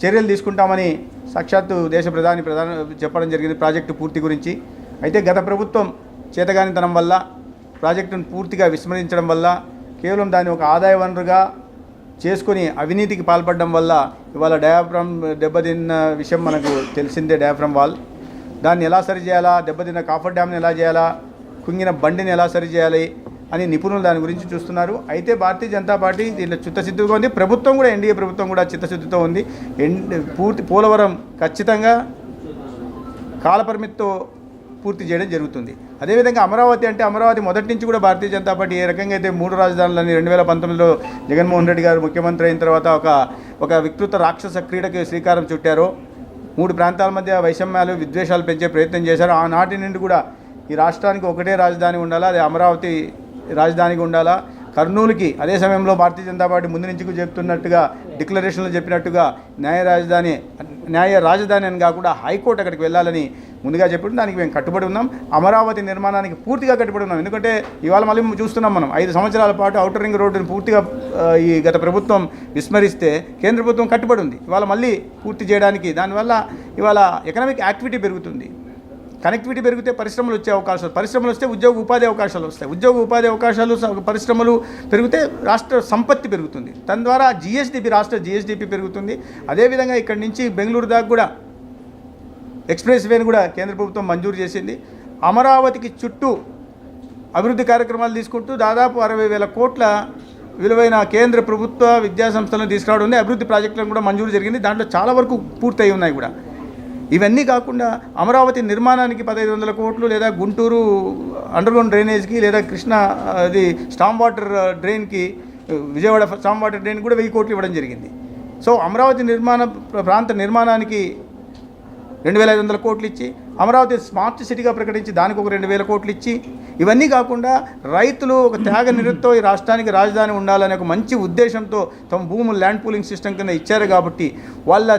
చర్యలు తీసుకుంటామని సాక్షాత్తు దేశ ప్రధాని చెప్పడం జరిగింది ప్రాజెక్టు పూర్తి గురించి. అయితే గత ప్రభుత్వం చేతగానితనం వల్ల, ప్రాజెక్టును పూర్తిగా విస్మరించడం వల్ల, కేవలం దాన్ని ఒక ఆదాయ వనరుగా చేసుకొని అవినీతికి పాల్పడడం వల్ల ఇవాళ డయాఫ్రమ్ దెబ్బతిన్న విషయం మనకు తెలిసిందే. డయాఫ్రమ్ వాల్ దాన్ని ఎలా సరిచేయాలా, దెబ్బతిన్న కాఫర్ డ్యామ్ని ఎలా చేయాలా, కుంగిన బండిని ఎలా సరిచేయాలి అని నిపుణులు దాని గురించి చూస్తున్నారు. అయితే భారతీయ జనతా పార్టీ దీంట్లో చిత్తశుద్ధిగా ఉంది. ప్రభుత్వం కూడా, ఎన్డీఏ ప్రభుత్వం కూడా చిత్తశుద్ధితో ఉంది. పోలవరం ఖచ్చితంగా కాలపరిమితితో పూర్తి చేయడం జరుగుతుంది. అదేవిధంగా అమరావతి అంటే, అమరావతి మొదటి నుంచి కూడా భారతీయ జనతా పార్టీ ఏ రకంగా అయితే 3 రాజధానులని 2019లో జగన్మోహన్ రెడ్డి గారు ముఖ్యమంత్రి అయిన తర్వాత ఒక వికృత రాక్షస క్రీడకి శ్రీకారం చుట్టారో, 3 ప్రాంతాల మధ్య వైషమ్యాలు, విద్వేషాలు పెంచే ప్రయత్నం చేశారు. ఆనాటి నుండి కూడా ఈ రాష్ట్రానికి ఒకటే రాజధాని ఉండాలా, అది అమరావతి రాజధానిగా ఉండాలా. కర్నూలుకి అదే సమయంలో భారతీయ జనతా పార్టీ ముందు నుంచి చెప్తున్నట్టుగా, డిక్లరేషన్లో చెప్పినట్టుగా న్యాయ రాజధాని న్యాయ రాజధాని అని కాకుండా హైకోర్టు అక్కడికి వెళ్ళాలని ముందుగా చెప్పడం దానికి మేము కట్టుబడి ఉన్నాం. అమరావతి నిర్మాణానికి పూర్తిగా కట్టుబడి ఉన్నాం. ఎందుకంటే ఇవాళ మళ్ళీ చూస్తున్నాం మనం 5 సంవత్సరాల పాటు ఔటర్ రింగ్ రోడ్డుని పూర్తిగా ఈ గత ప్రభుత్వం విస్మరిస్తే కేంద్ర ప్రభుత్వం కట్టుబడి ఉంది ఇవాళ మళ్ళీ పూర్తి చేయడానికి. దానివల్ల ఇవాళ ఎకనామిక్ యాక్టివిటీ పెరుగుతుంది, కనెక్టివిటీ పెరిగితే పరిశ్రమలు వచ్చే అవకాశాలు, పరిశ్రమలు వస్తే ఉద్యోగ ఉపాధి అవకాశాలు వస్తాయి, ఉద్యోగ ఉపాధి అవకాశాలు పరిశ్రమలు పెరిగితే రాష్ట్ర సంపత్తి పెరుగుతుంది, దాని ద్వారా జిఎస్డిపి రాష్ట్ర జిఎస్డిపి పెరుగుతుంది. అదేవిధంగా ఇక్కడి నుంచి బెంగళూరు దాకా కూడా ఎక్స్ప్రెస్ వేని కూడా కేంద్ర ప్రభుత్వం మంజూరు చేసింది. అమరావతికి చుట్టూ అభివృద్ధి కార్యక్రమాలు తీసుకుంటూ దాదాపు 60,000 కోట్ల విలువైన కేంద్ర ప్రభుత్వ విద్యా సంస్థలను తీసుకురావడం ఉంది. అభివృద్ధి ప్రాజెక్టులను కూడా మంజూరు జరిగింది, దాంట్లో చాలా వరకు పూర్తయి ఉన్నాయి కూడా. ఇవన్నీ కాకుండా అమరావతి నిర్మాణానికి 1,500 కోట్లు, లేదా గుంటూరు అండర్గ్రౌండ్ డ్రైనేజ్కి, లేదా కృష్ణా అది స్టామ్ వాటర్ డ్రైన్కి, విజయవాడ స్టామ్ వాటర్ డ్రైన్ కూడా 1000 కోట్లు ఇవ్వడం జరిగింది. సో అమరావతి ప్రాంత నిర్మాణానికి 2,500 కోట్లు ఇచ్చి, అమరావతి స్మార్ట్ సిటీగా ప్రకటించి దానికి ఒక 2,000 కోట్లు ఇచ్చి, ఇవన్నీ కాకుండా రైతులు ఒక త్యాగ నిరతితో ఈ రాష్ట్రానికి రాజధాని ఉండాలనే ఒక మంచి ఉద్దేశంతో తమ భూములు ల్యాండ్ పూలింగ్ సిస్టమ్ కింద ఇచ్చారు. కాబట్టి వాళ్ళ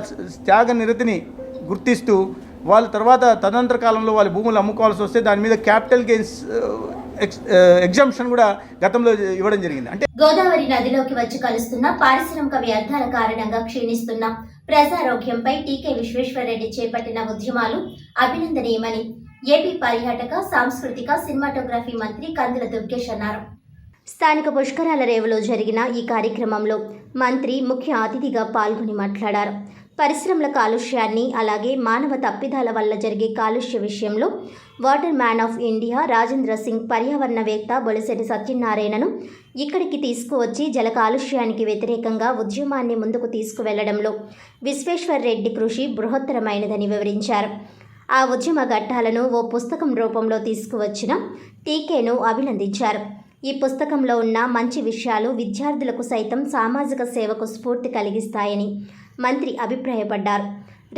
త్యాగ నిరతిని గుర్తిస్తూ వాళ్ళ తర్వాత తదనంతర కాలంలో వాళ్ళ భూములు అమ్ముకోవాల్సి వస్తే దాని మీద క్యాపిటల్ గెయిన్స్ ఎగ్జంప్షన్ కూడా గతంలో ఇవ్వడం జరిగింది. అంటే గోదావరి నదిలోకి వచ్చి కలుస్తున్న పారిశ్రామిక వ్యర్థాల కారణంగా క్షీణిస్తున్న ప్రజారోగ్యంపై టీకే విశ్వేశ్వరరెడ్డి చేపట్టిన ఉద్యమాలు అభినందనీయమని ఏపీ పర్యాటక, సాంస్కృతిక, సినిమాటోగ్రఫీ మంత్రి కందుల దుర్గేష్ అన్నారు. స్థానిక పుష్కరాల రేవులో జరిగిన ఈ కార్యక్రమంలో మంత్రి ముఖ్య అతిథిగా పాల్గొని మాట్లాడారు. పరిశ్రమల కాలుష్యాన్ని, అలాగే మానవ తప్పిదాల వల్ల జరిగే కాలుష్య విషయంలో water man of India Rajendra Singh, పర్యావరణవేత్త బొలిశెట్టి సత్యనారాయణను ఇక్కడికి తీసుకువచ్చి జల కాలుష్యానికి వ్యతిరేకంగా ఉద్యమాన్ని ముందుకు తీసుకువెళ్లడంలో విశ్వేశ్వరరెడ్డి కృషి బృహత్తరమైనదని వివరించారు. ఆ ఉద్యమ ఘట్టాలను ఓ పుస్తకం రూపంలో తీసుకువచ్చిన టీకేను అభినందించారు. ఈ పుస్తకంలో ఉన్న మంచి విషయాలు విద్యార్థులకు సైతం సామాజిక సేవకు స్ఫూర్తి కలిగిస్తాయని మంత్రి అభిప్రాయపడ్డారు.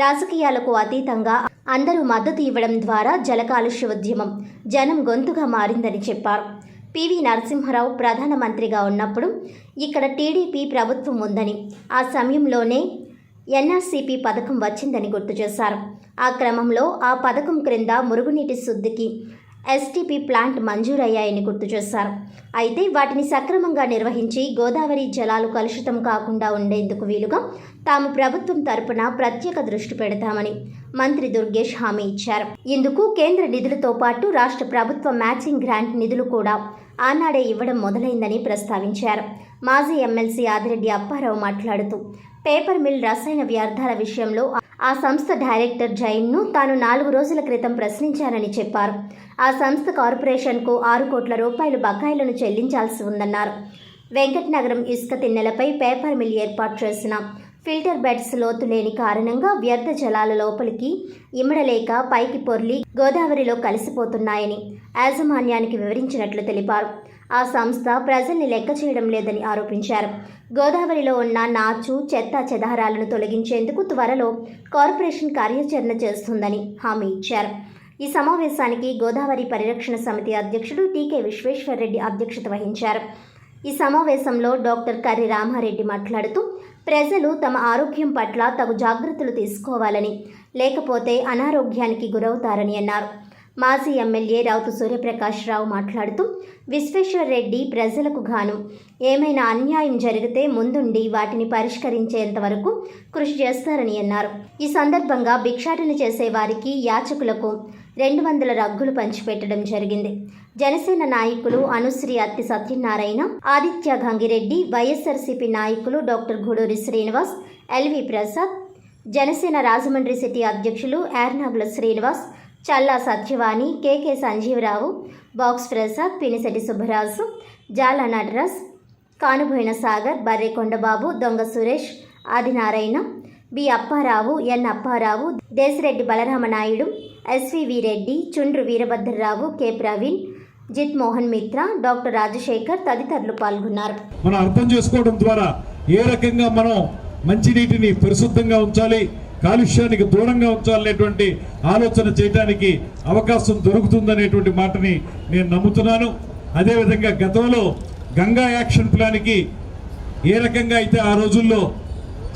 రాజకీయాలకు అతీతంగా అందరూ మద్దతు ఇవ్వడం ద్వారా జల కాలుష్య ఉద్యమం జనం గొంతుగా మారిందని చెప్పారు. పివి నరసింహారావు ప్రధానమంత్రిగా ఉన్నప్పుడు ఇక్కడ టీడీపీ ప్రభుత్వం ఉందని, ఆ సమయంలోనే ఎన్ఆర్సీపీ పథకం వచ్చిందని గుర్తు చేశారు. ఆ క్రమంలో ఆ పథకం క్రింద మురుగునీటి శుద్ధికి ఎస్టీపీ ప్లాంట్ మంజూరయ్యాయని గుర్తు చేశారు. అయితే వాటిని సక్రమంగా నిర్వహించి గోదావరి జలాలు కలుషితం కాకుండా ఉండేందుకు వీలుగా తాము ప్రభుత్వం తరపున ప్రత్యేక దృష్టి పెడతామని మంత్రి దుర్గేష్ హామీ ఇచ్చారు. ఇందుకు కేంద్ర నిధులతో పాటు రాష్ట్ర ప్రభుత్వ మ్యాచింగ్ గ్రాంట్ నిధులు కూడా ఆనాడే ఇవ్వడం మొదలైందని ప్రస్తావించారు. మాజీ ఎమ్మెల్సీ ఆదిరెడ్డి అప్పారావు మాట్లాడుతూ పేపర్ మిల్ రసాయన వ్యర్థాల విషయంలో ఆ సంస్థ డైరెక్టర్ జైన్ను తాను 4 రోజుల క్రితం ప్రశ్నించానని చెప్పారు. ఆ సంస్థ కార్పొరేషన్కు 6 కోట్ల రూపాయలు బకాయిలను చెల్లించాల్సి ఉందన్నారు. వెంకటనగరం ఇసుక తిన్నెలపై పేపర్ మిల్ ఏర్పాటు చేసిన ఫిల్టర్ బెడ్స్ లోతు లేని కారణంగా వ్యర్థ జలాల లోపలికి ఇమ్మడలేక పైకి పొర్లి గోదావరిలో కలిసిపోతున్నాయని యాజమాన్యానికి వివరించినట్లు తెలిపారు. ఆ సంస్థ ప్రజల్ని లెక్క చేయడం లేదని ఆరోపించారు. గోదావరిలో ఉన్న నాచు, చెత్త చెదారాలను తొలగించేందుకు త్వరలో కార్పొరేషన్ కార్యాచరణ చేస్తుందని హామీ ఇచ్చారు. ఈ సమావేశానికి గోదావరి పరిరక్షణ సమితి అధ్యక్షుడు టీకే విశ్వేశ్వరరెడ్డి అధ్యక్షత వహించారు. ఈ సమావేశంలో డాక్టర్ కర్రి రామారెడ్డి మాట్లాడుతూ ప్రజలు తమ ఆరోగ్యం పట్ల తగు జాగ్రత్తలు తీసుకోవాలని, లేకపోతే అనారోగ్యానికి గురవుతారని అన్నారు. మాజీ ఎమ్మెల్యే రావుతు సూర్యప్రకాష్ రావు మాట్లాడుతూ విశ్వేశ్వరరెడ్డి ప్రజలకు గాను ఏమైనా అన్యాయం జరిగితే ముందుండి వాటిని పరిష్కరించేంత వరకు కృషి చేస్తారని అన్నారు. ఈ సందర్భంగా భిక్షాటన చేసే వారికి, యాచకులకు 200 రగ్గులు పంచిపెట్టడం జరిగింది. జనసేన నాయకులు అనుశ్రీ అత్తి సత్యనారాయణ, ఆదిత్య గంగిరెడ్డి, వైఎస్ఆర్సీపీ నాయకులు doctor Guduri Srinivas, LV Prasad, Janasena Rajahmundry city అధ్యక్షులు Ernagula Srinivas, Challa Satyavani, KK Sanjeevarao, box Prasad, Pinisetti Subbaraju, Jala Nataraj, Kanuboyina Sagar, Barrekondababu, Donga Suresh, Adinarayana, B Apparao, N Apparao, Desireddy Balaramanaidu, SVV Reddy, Chundru Veerabhadrarao, K Praveen, Jith Mohan Mitra, doctor Rajasekhar తదితరులు పాల్గొన్నారు. మనం అర్థం చేసుకోవడం ద్వారా ఏ రకంగా మనం మంచినీటిని పరిశుద్ధంగా ఉంచాలి, కాలుష్యానికి దూరంగా ఉంచాలనేటువంటి ఆలోచన చేయడానికి అవకాశం దొరుకుతుందనేటువంటి మాటని నేను నమ్ముతున్నాను. అదేవిధంగా గతంలో గంగా యాక్షన్ ప్లాన్కి ఏ రకంగా అయితే ఆ రోజుల్లో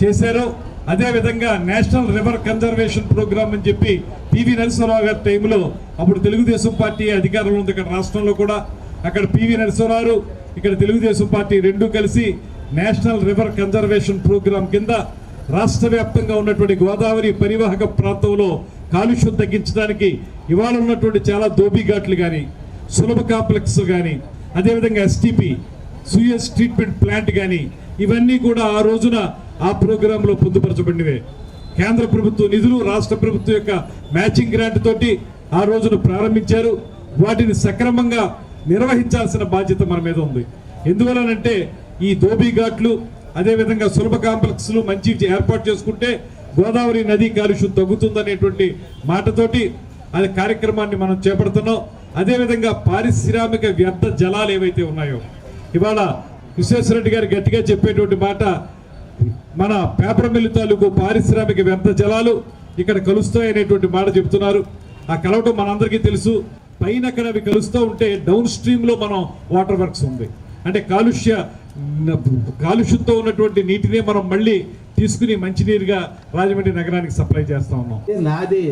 చేశారో అదేవిధంగా నేషనల్ రివర్ కన్జర్వేషన్ ప్రోగ్రామ్ అని చెప్పి పివి నరసింహరావు గారి టైంలో అప్పుడు తెలుగుదేశం పార్టీ అధికారంలో ఉంది ఇక్కడ రాష్ట్రంలో కూడా. అక్కడ పివి నరసింహరావు ఇక్కడ తెలుగుదేశం పార్టీ రెండూ కలిసి నేషనల్ రివర్ కన్జర్వేషన్ ప్రోగ్రాం కింద రాష్ట్ర వ్యాప్తంగా ఉన్నటువంటి గోదావరి పరివాహక ప్రాంతంలో కాలుష్యం తగ్గించడానికి ఇవాళ ఉన్నటువంటి చాలా దోబిఘాట్లు కానీ, సులభ కాంప్లెక్స్ కానీ, అదేవిధంగా ఎస్టీపీ సూయస్ ట్రీట్మెంట్ ప్లాంట్ కానీ ఇవన్నీ కూడా ఆ రోజున ఆ ప్రోగ్రాంలో పొందుపరచబడినవే. కేంద్ర ప్రభుత్వ నిధులు రాష్ట్ర ప్రభుత్వం యొక్క మ్యాచింగ్ గ్రాంట్ తోటి ఆ రోజున ప్రారంభించారు. వాటిని సక్రమంగా నిర్వహించాల్సిన బాధ్యత మన మీద ఉంది. ఎందువలనంటే ఈ దోబిఘాట్లు అదేవిధంగా సులభ కాంప్లెక్స్లు మంచి ఏర్పాటు చేసుకుంటే గోదావరి నదీ కాలుష్యం తగ్గుతుందనేటువంటి మాటతోటి అది కార్యక్రమాన్ని మనం చేపడుతున్నాం. అదేవిధంగా పారిశ్రామిక వ్యర్థ జలాలు ఏవైతే ఉన్నాయో ఇవాళ విశ్వేశ్వరరెడ్డి గారు గట్టిగా చెప్పేటువంటి మాట, మన పేపర్ మిల్లు తాలూకు పారిశ్రామిక వ్యర్థ జలాలు ఇక్కడ కలుస్తాయనేటువంటి మాట చెప్తున్నారు. ఆ కలవటం మనందరికీ తెలుసు. పైన అక్కడ అవి కలుస్తూ ఉంటే డౌన్ స్ట్రీమ్లో మనం వాటర్ వర్క్స్ ఉంది. అంటే కాలుష్యంతో ఉన్నటువంటి నీటినే మనం మళ్ళీ తీసుకుని మంచినీరుగా రాజమండ్రి నగరానికి సప్లై చేస్తూ ఉన్నాం. నాది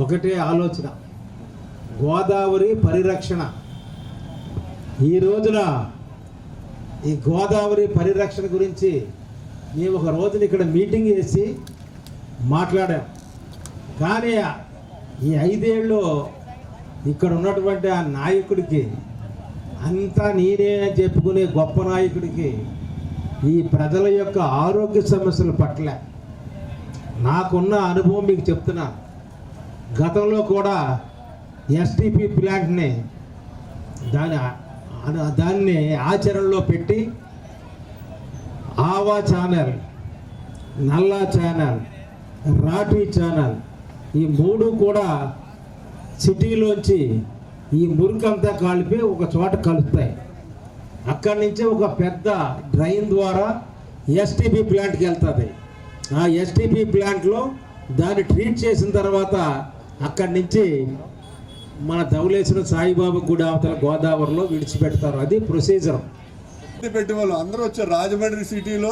ఒకటే ఆలోచన, గోదావరి పరిరక్షణ. ఈ రోజున ఈ గోదావరి పరిరక్షణ గురించి మేము ఒక రోజున ఇక్కడ మీటింగ్ చేసి మాట్లాడాం. కానీ ఈ 5 ఏళ్ళు ఇక్కడ ఉన్నటువంటి ఆ నాయకుడికి, అంతా నేనే చెప్పుకునే గొప్ప నాయకుడికి ఈ ప్రజల యొక్క ఆరోగ్య సమస్యల పట్ల నాకున్న అనుభవం మీకు చెప్తున్నా. గతంలో కూడా ఎస్టీపీ ప్లాంట్ని దాన్ని ఆచరణలో పెట్టి ఆవా ఛానల్, నల్లా ఛానల్, రాఠీ ఛానల్ ఈ 3 కూడా సిటీలోంచి ఈ మురికంతా కలిపి ఒక చోట కలుస్తాయి. అక్కడి నుంచి ఒక పెద్ద డ్రైన్ ద్వారా ఎస్టీపీ ప్లాంట్కి వెళ్తుంది. ఆ ఎస్టీపీ ప్లాంట్లో దాన్ని ట్రీట్ చేసిన తర్వాత అక్కడి నుంచి మన ధవళేశ్వరం సాయిబాబా గుడి అవతల గోదావరిలో విడిచిపెడతారు. అది ప్రొసీజర్. పెట్టి వాళ్ళు అందరూ వచ్చారు. రాజమండ్రి సిటీలో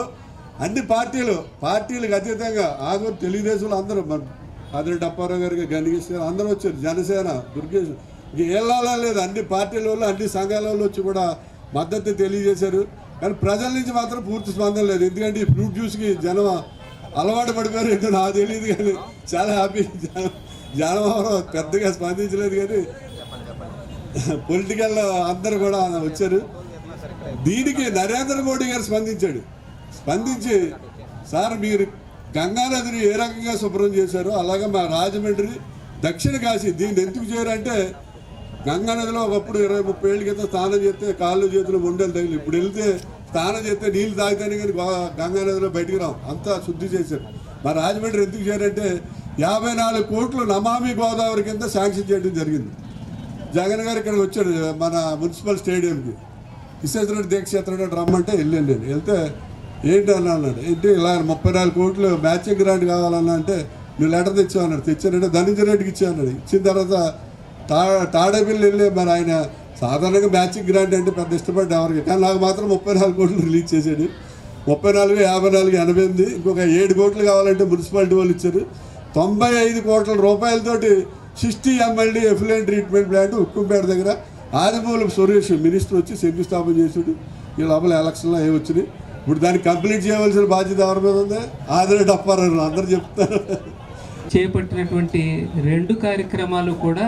అన్ని పార్టీలకు అతీతంగా ఆగో తెలుగుదేశంలో అందరూ ఆదిరెడ్డి అప్పారావు గారికి గనిగిస్తారు, అందరూ వచ్చారు. జనసేన, దుర్గేష్, వెళ్ళాలా లేదు, అన్ని పార్టీల వాళ్ళు అన్ని సంఘాల వాళ్ళు వచ్చి కూడా మద్దతు తెలియజేశారు. కానీ ప్రజల నుంచి మాత్రం పూర్తి స్పందన లేదు. ఎందుకంటే ఈ ఫ్రూట్ జ్యూస్కి జనం అలవాటు పడిపోయారు. ఎందుకు నాకు తెలియదు, కానీ చాలా హ్యాపీ. జనం పెద్దగా స్పందించలేదు, కానీ పొలిటికల్ అందరూ కూడా వచ్చారు. దీనికి నరేంద్ర మోడీ గారు స్పందించి సార్ మీరు గంగానదిని ఏ రకంగా శుభ్రం చేశారో అలాగే మా రాజమండ్రి దక్షిణ కాశీ దీన్ని ఎందుకు చేయరంటే గంగానదిలో ఒకప్పుడు 20-30 ఏళ్ళ క్రితం స్నానం చేస్తే కాళ్ళు చేతులు మొండలు తగిలి, ఇప్పుడు వెళ్తే స్నానం చేస్తే నీళ్ళు తాగితేనే కానీ గంగానదిలో బయటికి రావు, అంతా శుద్ధి చేశారు. మా రాజమండ్రి ఎందుకు చేయారంటే 54 కోట్లు నమామి గోదావరి కింద శాంక్షన్ చేయడం జరిగింది. జగన్ గారు ఇక్కడికి వచ్చాడు మన మున్సిపల్ స్టేడియంకి. విశ్వేశ్వరరెడ్డి దీక్షేత్రం రమ్మంటే వెళ్ళాను. నేను వెళ్తే ఏంటి అని అన్నాడు. ఏంటి ఇలా 34 కోట్లు మ్యాచింగ్ గ్రాంట్ కావాలన్నా అంటే నువ్వు లెటర్ తెచ్చావు అన్నాడు. తెచ్చానంటే ధనంజయ రెడ్డికి ఇచ్చా అన్నాడు. ఇచ్చిన తర్వాత తాడేపల్లి వెళ్ళి మరి ఆయన సాధారణంగా మ్యాచింగ్ గ్రాంట్ అంటే పెద్ద ఇష్టపడ్డా ఎవరికి, కానీ నాకు మాత్రం 34 కోట్లు రిలీజ్ చేశాడు. 34, 54, 88 ఇంకొక 7 కోట్లు కావాలంటే మున్సిపాలిటీ వాళ్ళు ఇచ్చారు. 95 కోట్ల రూపాయలతోటి 60 MLD effluent treatment plant Ukkumpeta దగ్గర ఆదిమూలపు సురేష్ మినిస్టర్ వచ్చి శంకుస్థాపన చేసాడు. ఈ లోపల ఎలక్షన్లో వచ్చినాయి. ఇప్పుడు దాన్ని కంప్లీట్ చేయవలసిన బాధ్యత ఎవరి మీద ఉంది? ఆదిరెడ్డి అప్పారావు అందరూ చెప్తారు. చేపట్టినటువంటి 2 కార్యక్రమాలు కూడా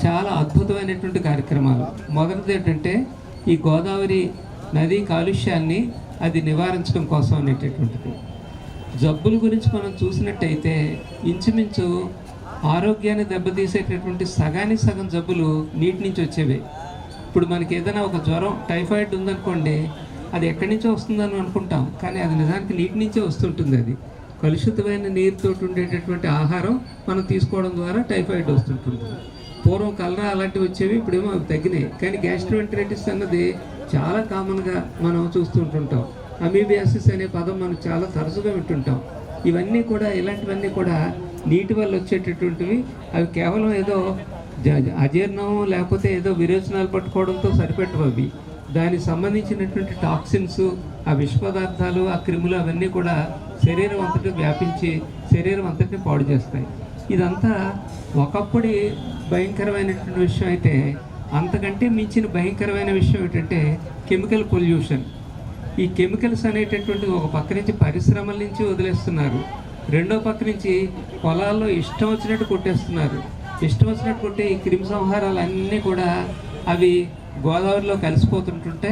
చాలా అద్భుతమైనటువంటి కార్యక్రమాలు. మొదటిది ఏంటంటే ఈ గోదావరి నదీ కాలుష్యాన్ని అది నివారించడం కోసం అనేటటువంటిది. జబ్బుల గురించి మనం చూసినట్టయితే ఇంచుమించు ఆరోగ్యాన్ని దెబ్బతీసేటటువంటి సగానికి సగం జబ్బులు నీటి నుంచి వచ్చేవి. ఇప్పుడు మనకి ఏదైనా ఒక జ్వరం, టైఫాయిడ్ ఉందనుకోండి, అది ఎక్కడి నుంచో వస్తుందని అనుకుంటాం, కానీ అది నిజానికి నీటి నుంచే వస్తుంటుంది. అది కలుషితమైన నీరుతో ఉండేటటువంటి ఆహారం మనం తీసుకోవడం ద్వారా టైఫాయిడ్ వస్తుంటుంది. పూర్వం కలరా అలాంటివి వచ్చేవి, ఇప్పుడేమో అవి తగ్గినాయి. కానీ గ్యాస్ట్రోఎంటరైటిస్ అన్నది చాలా కామన్గా మనం చూస్తుంటుంటాం. అమీబియాసిస్ అనే పదం మనం చాలా తరచుగా వింటుంటాం. ఇవన్నీ కూడా, ఇలాంటివన్నీ కూడా నీటి వల్ల వచ్చేటటువంటివి. అవి కేవలం ఏదో అజీర్ణం లేకపోతే ఏదో విరేచనాలు పట్టుకోవడంతో సరిపెట్టవు. అవి దానికి సంబంధించినటువంటి టాక్సిన్స్, ఆ విష పదార్థాలు, ఆ క్రిములు అవన్నీ కూడా శరీరం అంతటి వ్యాపించి శరీరం అంతటిని పాడు చేస్తాయి. ఇదంతా ఒకప్పుడు భయంకరమైనటువంటి విషయం అయితే అంతకంటే మించిన భయంకరమైన విషయం ఏంటంటే కెమికల్ పొల్యూషన్. ఈ కెమికల్స్ అనేటటువంటిది ఒక పక్క నుంచి పరిశ్రమల నుంచి వదిలేస్తున్నారు, రెండో పక్క నుంచి పొలాల్లో ఇష్టం వచ్చినట్టు కొట్టేస్తున్నారు. ఇష్టం వచ్చినట్టు కొట్టే ఈ క్రిమి సంహారాలు అన్నీ కూడా అవి గోదావరిలో కలిసిపోతుంటుంటే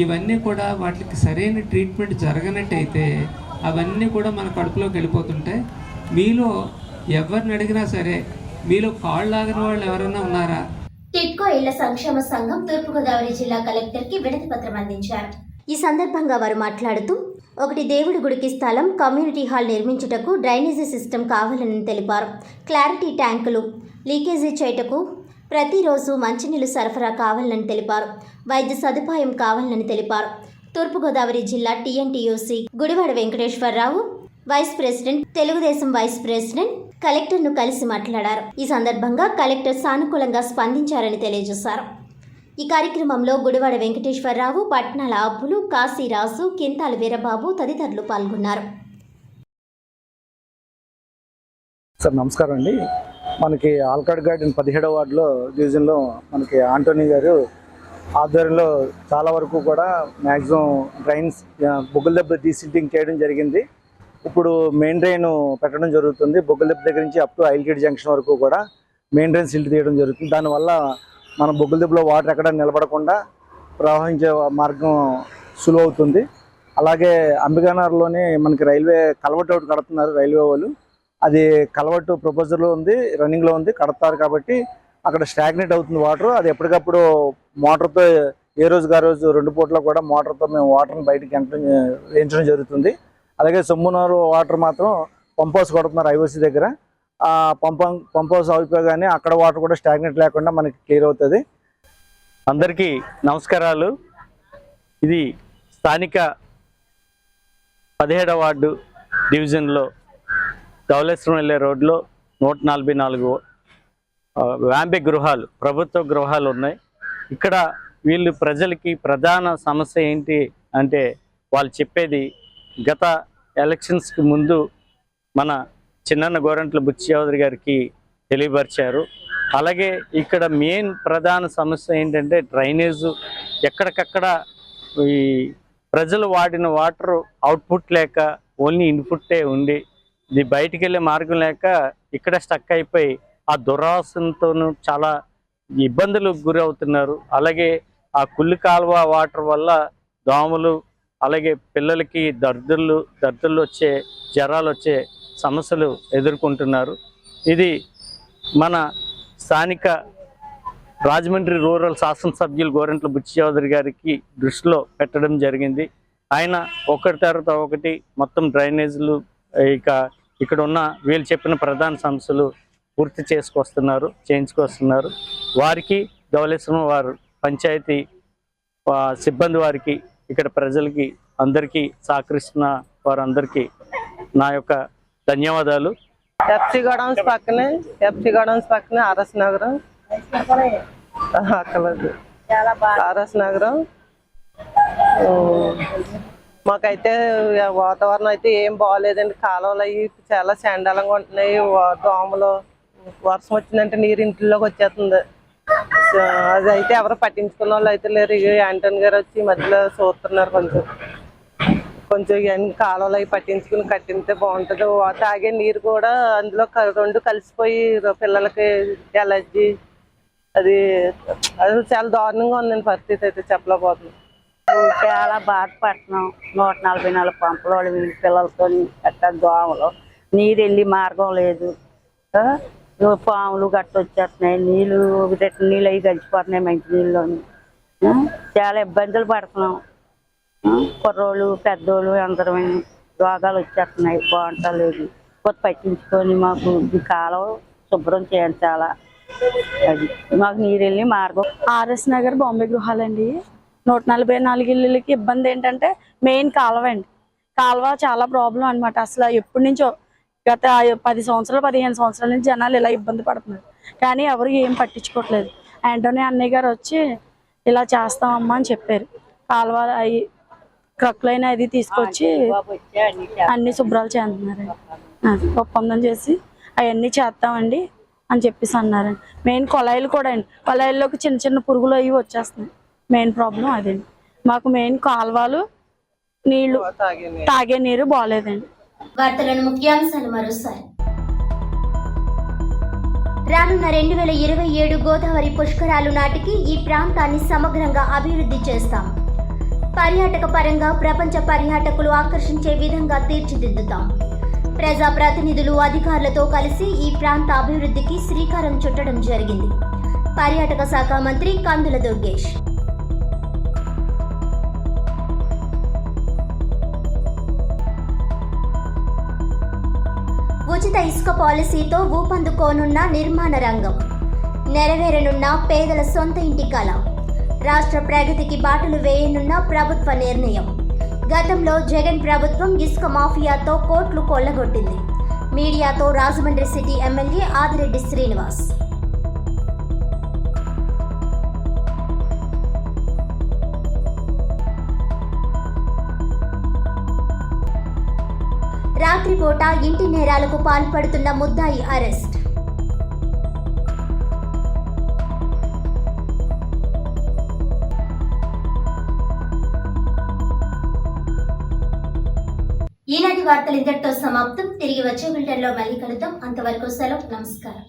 ఇవన్నీ కూడా వాటికి సరైన ట్రీట్మెంట్ జరగనట్టయితే అవన్నీ కూడా మన కడుపులోకి వెళ్ళిపోతుంటాయి. మీలో ఎవరిని అడిగినా సరే మీలో కాళ్ళు లాగిన వాళ్ళు ఎవరైనా ఉన్నారా? టిడ్కో ఇళ్ల సంక్షేమ సంఘం తూర్పుగోదావరి జిల్లా కలెక్టర్ కి వినతి పత్రం అందించారు. ఈ సందర్భంగా వారు మాట్లాడుతూ, 1 దేవుడి గుడికి స్థలం, కమ్యూనిటీ హాల్ నిర్మించుటకు డ్రైనేజీ సిస్టమ్ కావాలని తెలిపారు. క్లారిటీ ట్యాంకులు లీకేజీ చేయటకు ప్రతిరోజు మంచినీళ్లు సరఫరా కావాలని తెలిపారు. వైద్య సదుపాయం కావాలని తెలిపారు. తూర్పుగోదావరి జిల్లా TNTUC Gudivada Venkateswararao, vice president, Telugudesam vice president కలెక్టర్ను కలిసి మాట్లాడారు. ఈ సందర్భంగా కలెక్టర్ సానుకూలంగా స్పందించారని తెలియజేశారు. ఈ కార్యక్రమంలో గుడివాడ వెంకటేశ్వరరావు, పట్నాల అబ్బులు, కాశీరాజు, కింతాల వీరబాబు తదితరులు పాల్గొన్నారు. సార్ నమస్కారం అండి. మనకి ఆల్కాడ్ గార్డెన్ 17వ వార్డులో డివిజన్లో మనకి ఆంటోనీ గారు ఆధ్వర్యంలో చాలా వరకు కూడా మ్యాక్సిమం డ్రైన్స్ బొగ్గుల దెబ్బ డీసిల్టింగ్ చేయడం జరిగింది. ఇప్పుడు మెయిన్ డ్రైన్ పెట్టడం జరుగుతుంది. బొగ్గుల దెబ్బ దగ్గర నుంచి అప్ టు ఐల్గేట్ జంక్షన్ వరకు కూడా మెయిన్ డ్రైన్ సిల్ట్ తీయడం జరుగుతుంది. దానివల్ల మన బొగ్గుల దెబ్బలో వాటర్ ఎక్కడ నిలబడకుండా ప్రవహించే మార్గం సులువు అవుతుంది. అలాగే అంబికానగర్లోనే మనకి రైల్వే కల్వర్ట్ ఒకటి కడుతున్నారు రైల్వే వాళ్ళు. అది కల్వర్ట్ ప్రపోజల్లో ఉంది, రన్నింగ్లో ఉంది, కడతారు. కాబట్టి అక్కడ స్టాగ్నేట్ అవుతుంది వాటర్. అది ఎప్పటికప్పుడు మోటార్తో ఏ రోజుకి ఆ రోజు 2 పూటలో కూడా మోటార్తో మేము వాటర్ని బయటకి వేయించడం జరుగుతుంది. అలాగే సొమ్మునూరు వాటర్ మాత్రం పంప్ హౌస్ కొడుతున్నారు IOC దగ్గర. ఆ పంప్ హౌస్ అయిపోగానే అక్కడ వాటర్ కూడా స్టాగ్నేట్ లేకుండా మనకి క్లియర్ అవుతుంది. అందరికీ నమస్కారాలు. ఇది స్థానిక 17వ వార్డు డివిజన్లో ధవళేశ్వరం వెళ్ళే రోడ్లో 144 వ్యాంబే గృహాలు, ప్రభుత్వ గృహాలు ఉన్నాయి. ఇక్కడ వీళ్ళు ప్రజలకి ప్రధాన సమస్య ఏంటి అంటే వాళ్ళు చెప్పేది, గత ఎలక్షన్స్కి ముందు మన చిన్న గోరంట్ల బుచ్చి చౌదరి గారికి తెలియపరిచారు. అలాగే ఇక్కడ మెయిన్ ప్రధాన సమస్య ఏంటంటే డ్రైనేజు. ఎక్కడికక్కడ ఈ ప్రజలు వాడిన వాటర్ అవుట్పుట్ లేక ఓన్లీ ఇన్పుట్టే ఉండి ఇది బయటికి వెళ్ళే మార్గం లేక ఇక్కడ స్టక్ అయిపోయి ఆ దురాసనతోనూ చాలా ఇబ్బందులకు గురి అవుతున్నారు. అలాగే ఆ కుళ్ళు కాలువ వాటర్ వల్ల దోమలు, అలాగే పిల్లలకి దర్దులు వచ్చే, జ్వరాలు వచ్చే సమస్యలు ఎదుర్కొంటున్నారు. ఇది మన స్థానిక రాజమండ్రి రూరల్ శాసనసభ్యులు గోరంట్ల బుచ్చి చౌదరి గారికి దృష్టిలో పెట్టడం జరిగింది. ఆయన ఒకటి తర్వాత ఒకటి మొత్తం డ్రైనేజీలు ఇక్కడ ఉన్న వీళ్ళు చెప్పిన ప్రధాన సమస్యలు పూర్తి చేయించుకొస్తున్నారు. వారికి ధవళేశ్వరం వారు పంచాయతీ సిబ్బంది వారికి, ఇక్కడ ప్రజలకి అందరికీ సహకరిస్తున్న వారందరికీ నా యొక్క ధన్యవాదాలు. ఎఫ్సి గోడౌన్స్ పక్కనే ఆర్ఎస్ నగరం, ఆర్ఎస్ నగరం. మాకైతే వాతావరణం అయితే ఏం బాగోలేదండి. కాలువలు అవి చాలా చండాలంగా ఉంటున్నాయి. దోమలు, వర్షం వచ్చిందంటే నీరు ఇంట్లోకి వచ్చేస్తుంది. అది అయితే ఎవరు పట్టించుకున్న వాళ్ళు అయితే లేరు. యాంటోనీ గారు వచ్చి మధ్యలో చూస్తున్నారు. కొంచెం ఇవన్నీ కాలువలు అవి పట్టించుకుని కట్టింటే బాగుంటుంది. తాగే నీరు కూడా అందులో 2 కలిసిపోయి పిల్లలకి ఎలర్జీ, అది చాలా దారుణంగా ఉందండి పరిస్థితి అయితే చెప్పలేకపోతుంది. చాలా బాధపడుతున్నాం. 144 పంపులు పిల్లలతో అట్లా దోమలు, నీరు వెళ్ళి మార్గం లేదు. పాములు గట్ట వచ్చేస్తున్నాయి. నీళ్ళు అవి కలిసిపోతున్నాయి మంచి నీళ్ళలోని. చాలా ఇబ్బందులు పడుతున్నాం. కుర్రోళ్ళు, పెద్దోళ్ళు అందరమే రోగాలు వచ్చేస్తున్నాయి. బాగుంటలేదు. కొత్త పట్టించుకొని మాకు ఈ కాలం శుభ్రం చేయించాలా. అది మాకు నీరు వెళ్ళి మార్గం. ఆర్ఎస్ నగర్ బాంబే గృహాలండి. 144 ఇళ్ళకి ఇబ్బంది ఏంటంటే మెయిన్ కాలువ అండి. కాలువ చాలా ప్రాబ్లం అనమాట. అసలు ఎప్పటి నుంచో గత 10 సంవత్సరాలు 15 సంవత్సరాల నుంచి జనాలు ఇలా ఇబ్బంది పడుతున్నారు. కానీ ఎవరు ఏం పట్టించుకోవట్లేదు. యాంటోనీ అన్నయ్య గారు వచ్చి ఇలా చేస్తామమ్మా అని చెప్పారు. కాలువ అవి క్రక్లైన్ అది తీసుకొచ్చి అన్ని శుభ్రాలు చేస్తున్నారండి. ఒప్పందం చేసి అవన్నీ చేస్తామండి అని చెప్పేసి అన్నారండి. మెయిన్ కొళాయిలు కూడా అండి, కొళాయిల్లోకి చిన్న చిన్న పురుగులు అవి వచ్చేస్తున్నాయి. మెయిన్ ప్రాబ్లం అదండి. మాకు మెయిన్ కాలువలు నీళ్లు తాగే నీరు బాగలేదండి. వార్తలను ముఖ్యాంశాలు మరోసారి. రానున్న 2027 గోదావరి పుష్కరాలు నాటికి ఈ ప్రాంతాన్ని సమగ్రంగా అభివృద్ధి చేస్తాం. పర్యాటక పరంగా ప్రపంచ పర్యాటకులు ఆకర్షించే విధంగా తీర్చిదిద్దుతాం. ప్రజాప్రతినిధులు అధికారులతో కలిసి ఈ ప్రాంత అభివృద్ధికి శ్రీకారం చుట్టడం జరిగింది. పర్యాటక శాఖ మంత్రి కందుల దుర్గేష్. ఉచిత ఇసుక పాలసీతో ఊపందుకోనున్న నిర్మాణ రంగం, నెరవేరనున్న పేదల సొంత ఇంటి కల, రాష్ట్ర ప్రగతికి బాటలు వేయనున్న ప్రభుత్వ నిర్ణయం. గతంలో జగన్ ప్రభుత్వం ఇసుక మాఫియాతో కోట్లు కొల్లగొట్టింది. మీడియాతో రాజమండ్రి సిటీ ఎమ్మెల్యే ఆదిరెడ్డి శ్రీనివాస్. రాత్రిపూట ఇంటి నేరాలకు పాల్పడుతున్న ముద్దాయి అరెస్ట్. ఈనాటి వార్తలు ఇంతటితో సమాప్తం. తిరిగి వచ్చే బులెటిన్లో మళ్ళీ కలుద్దాం. అంతవరకు సెలవు. నమస్కారం.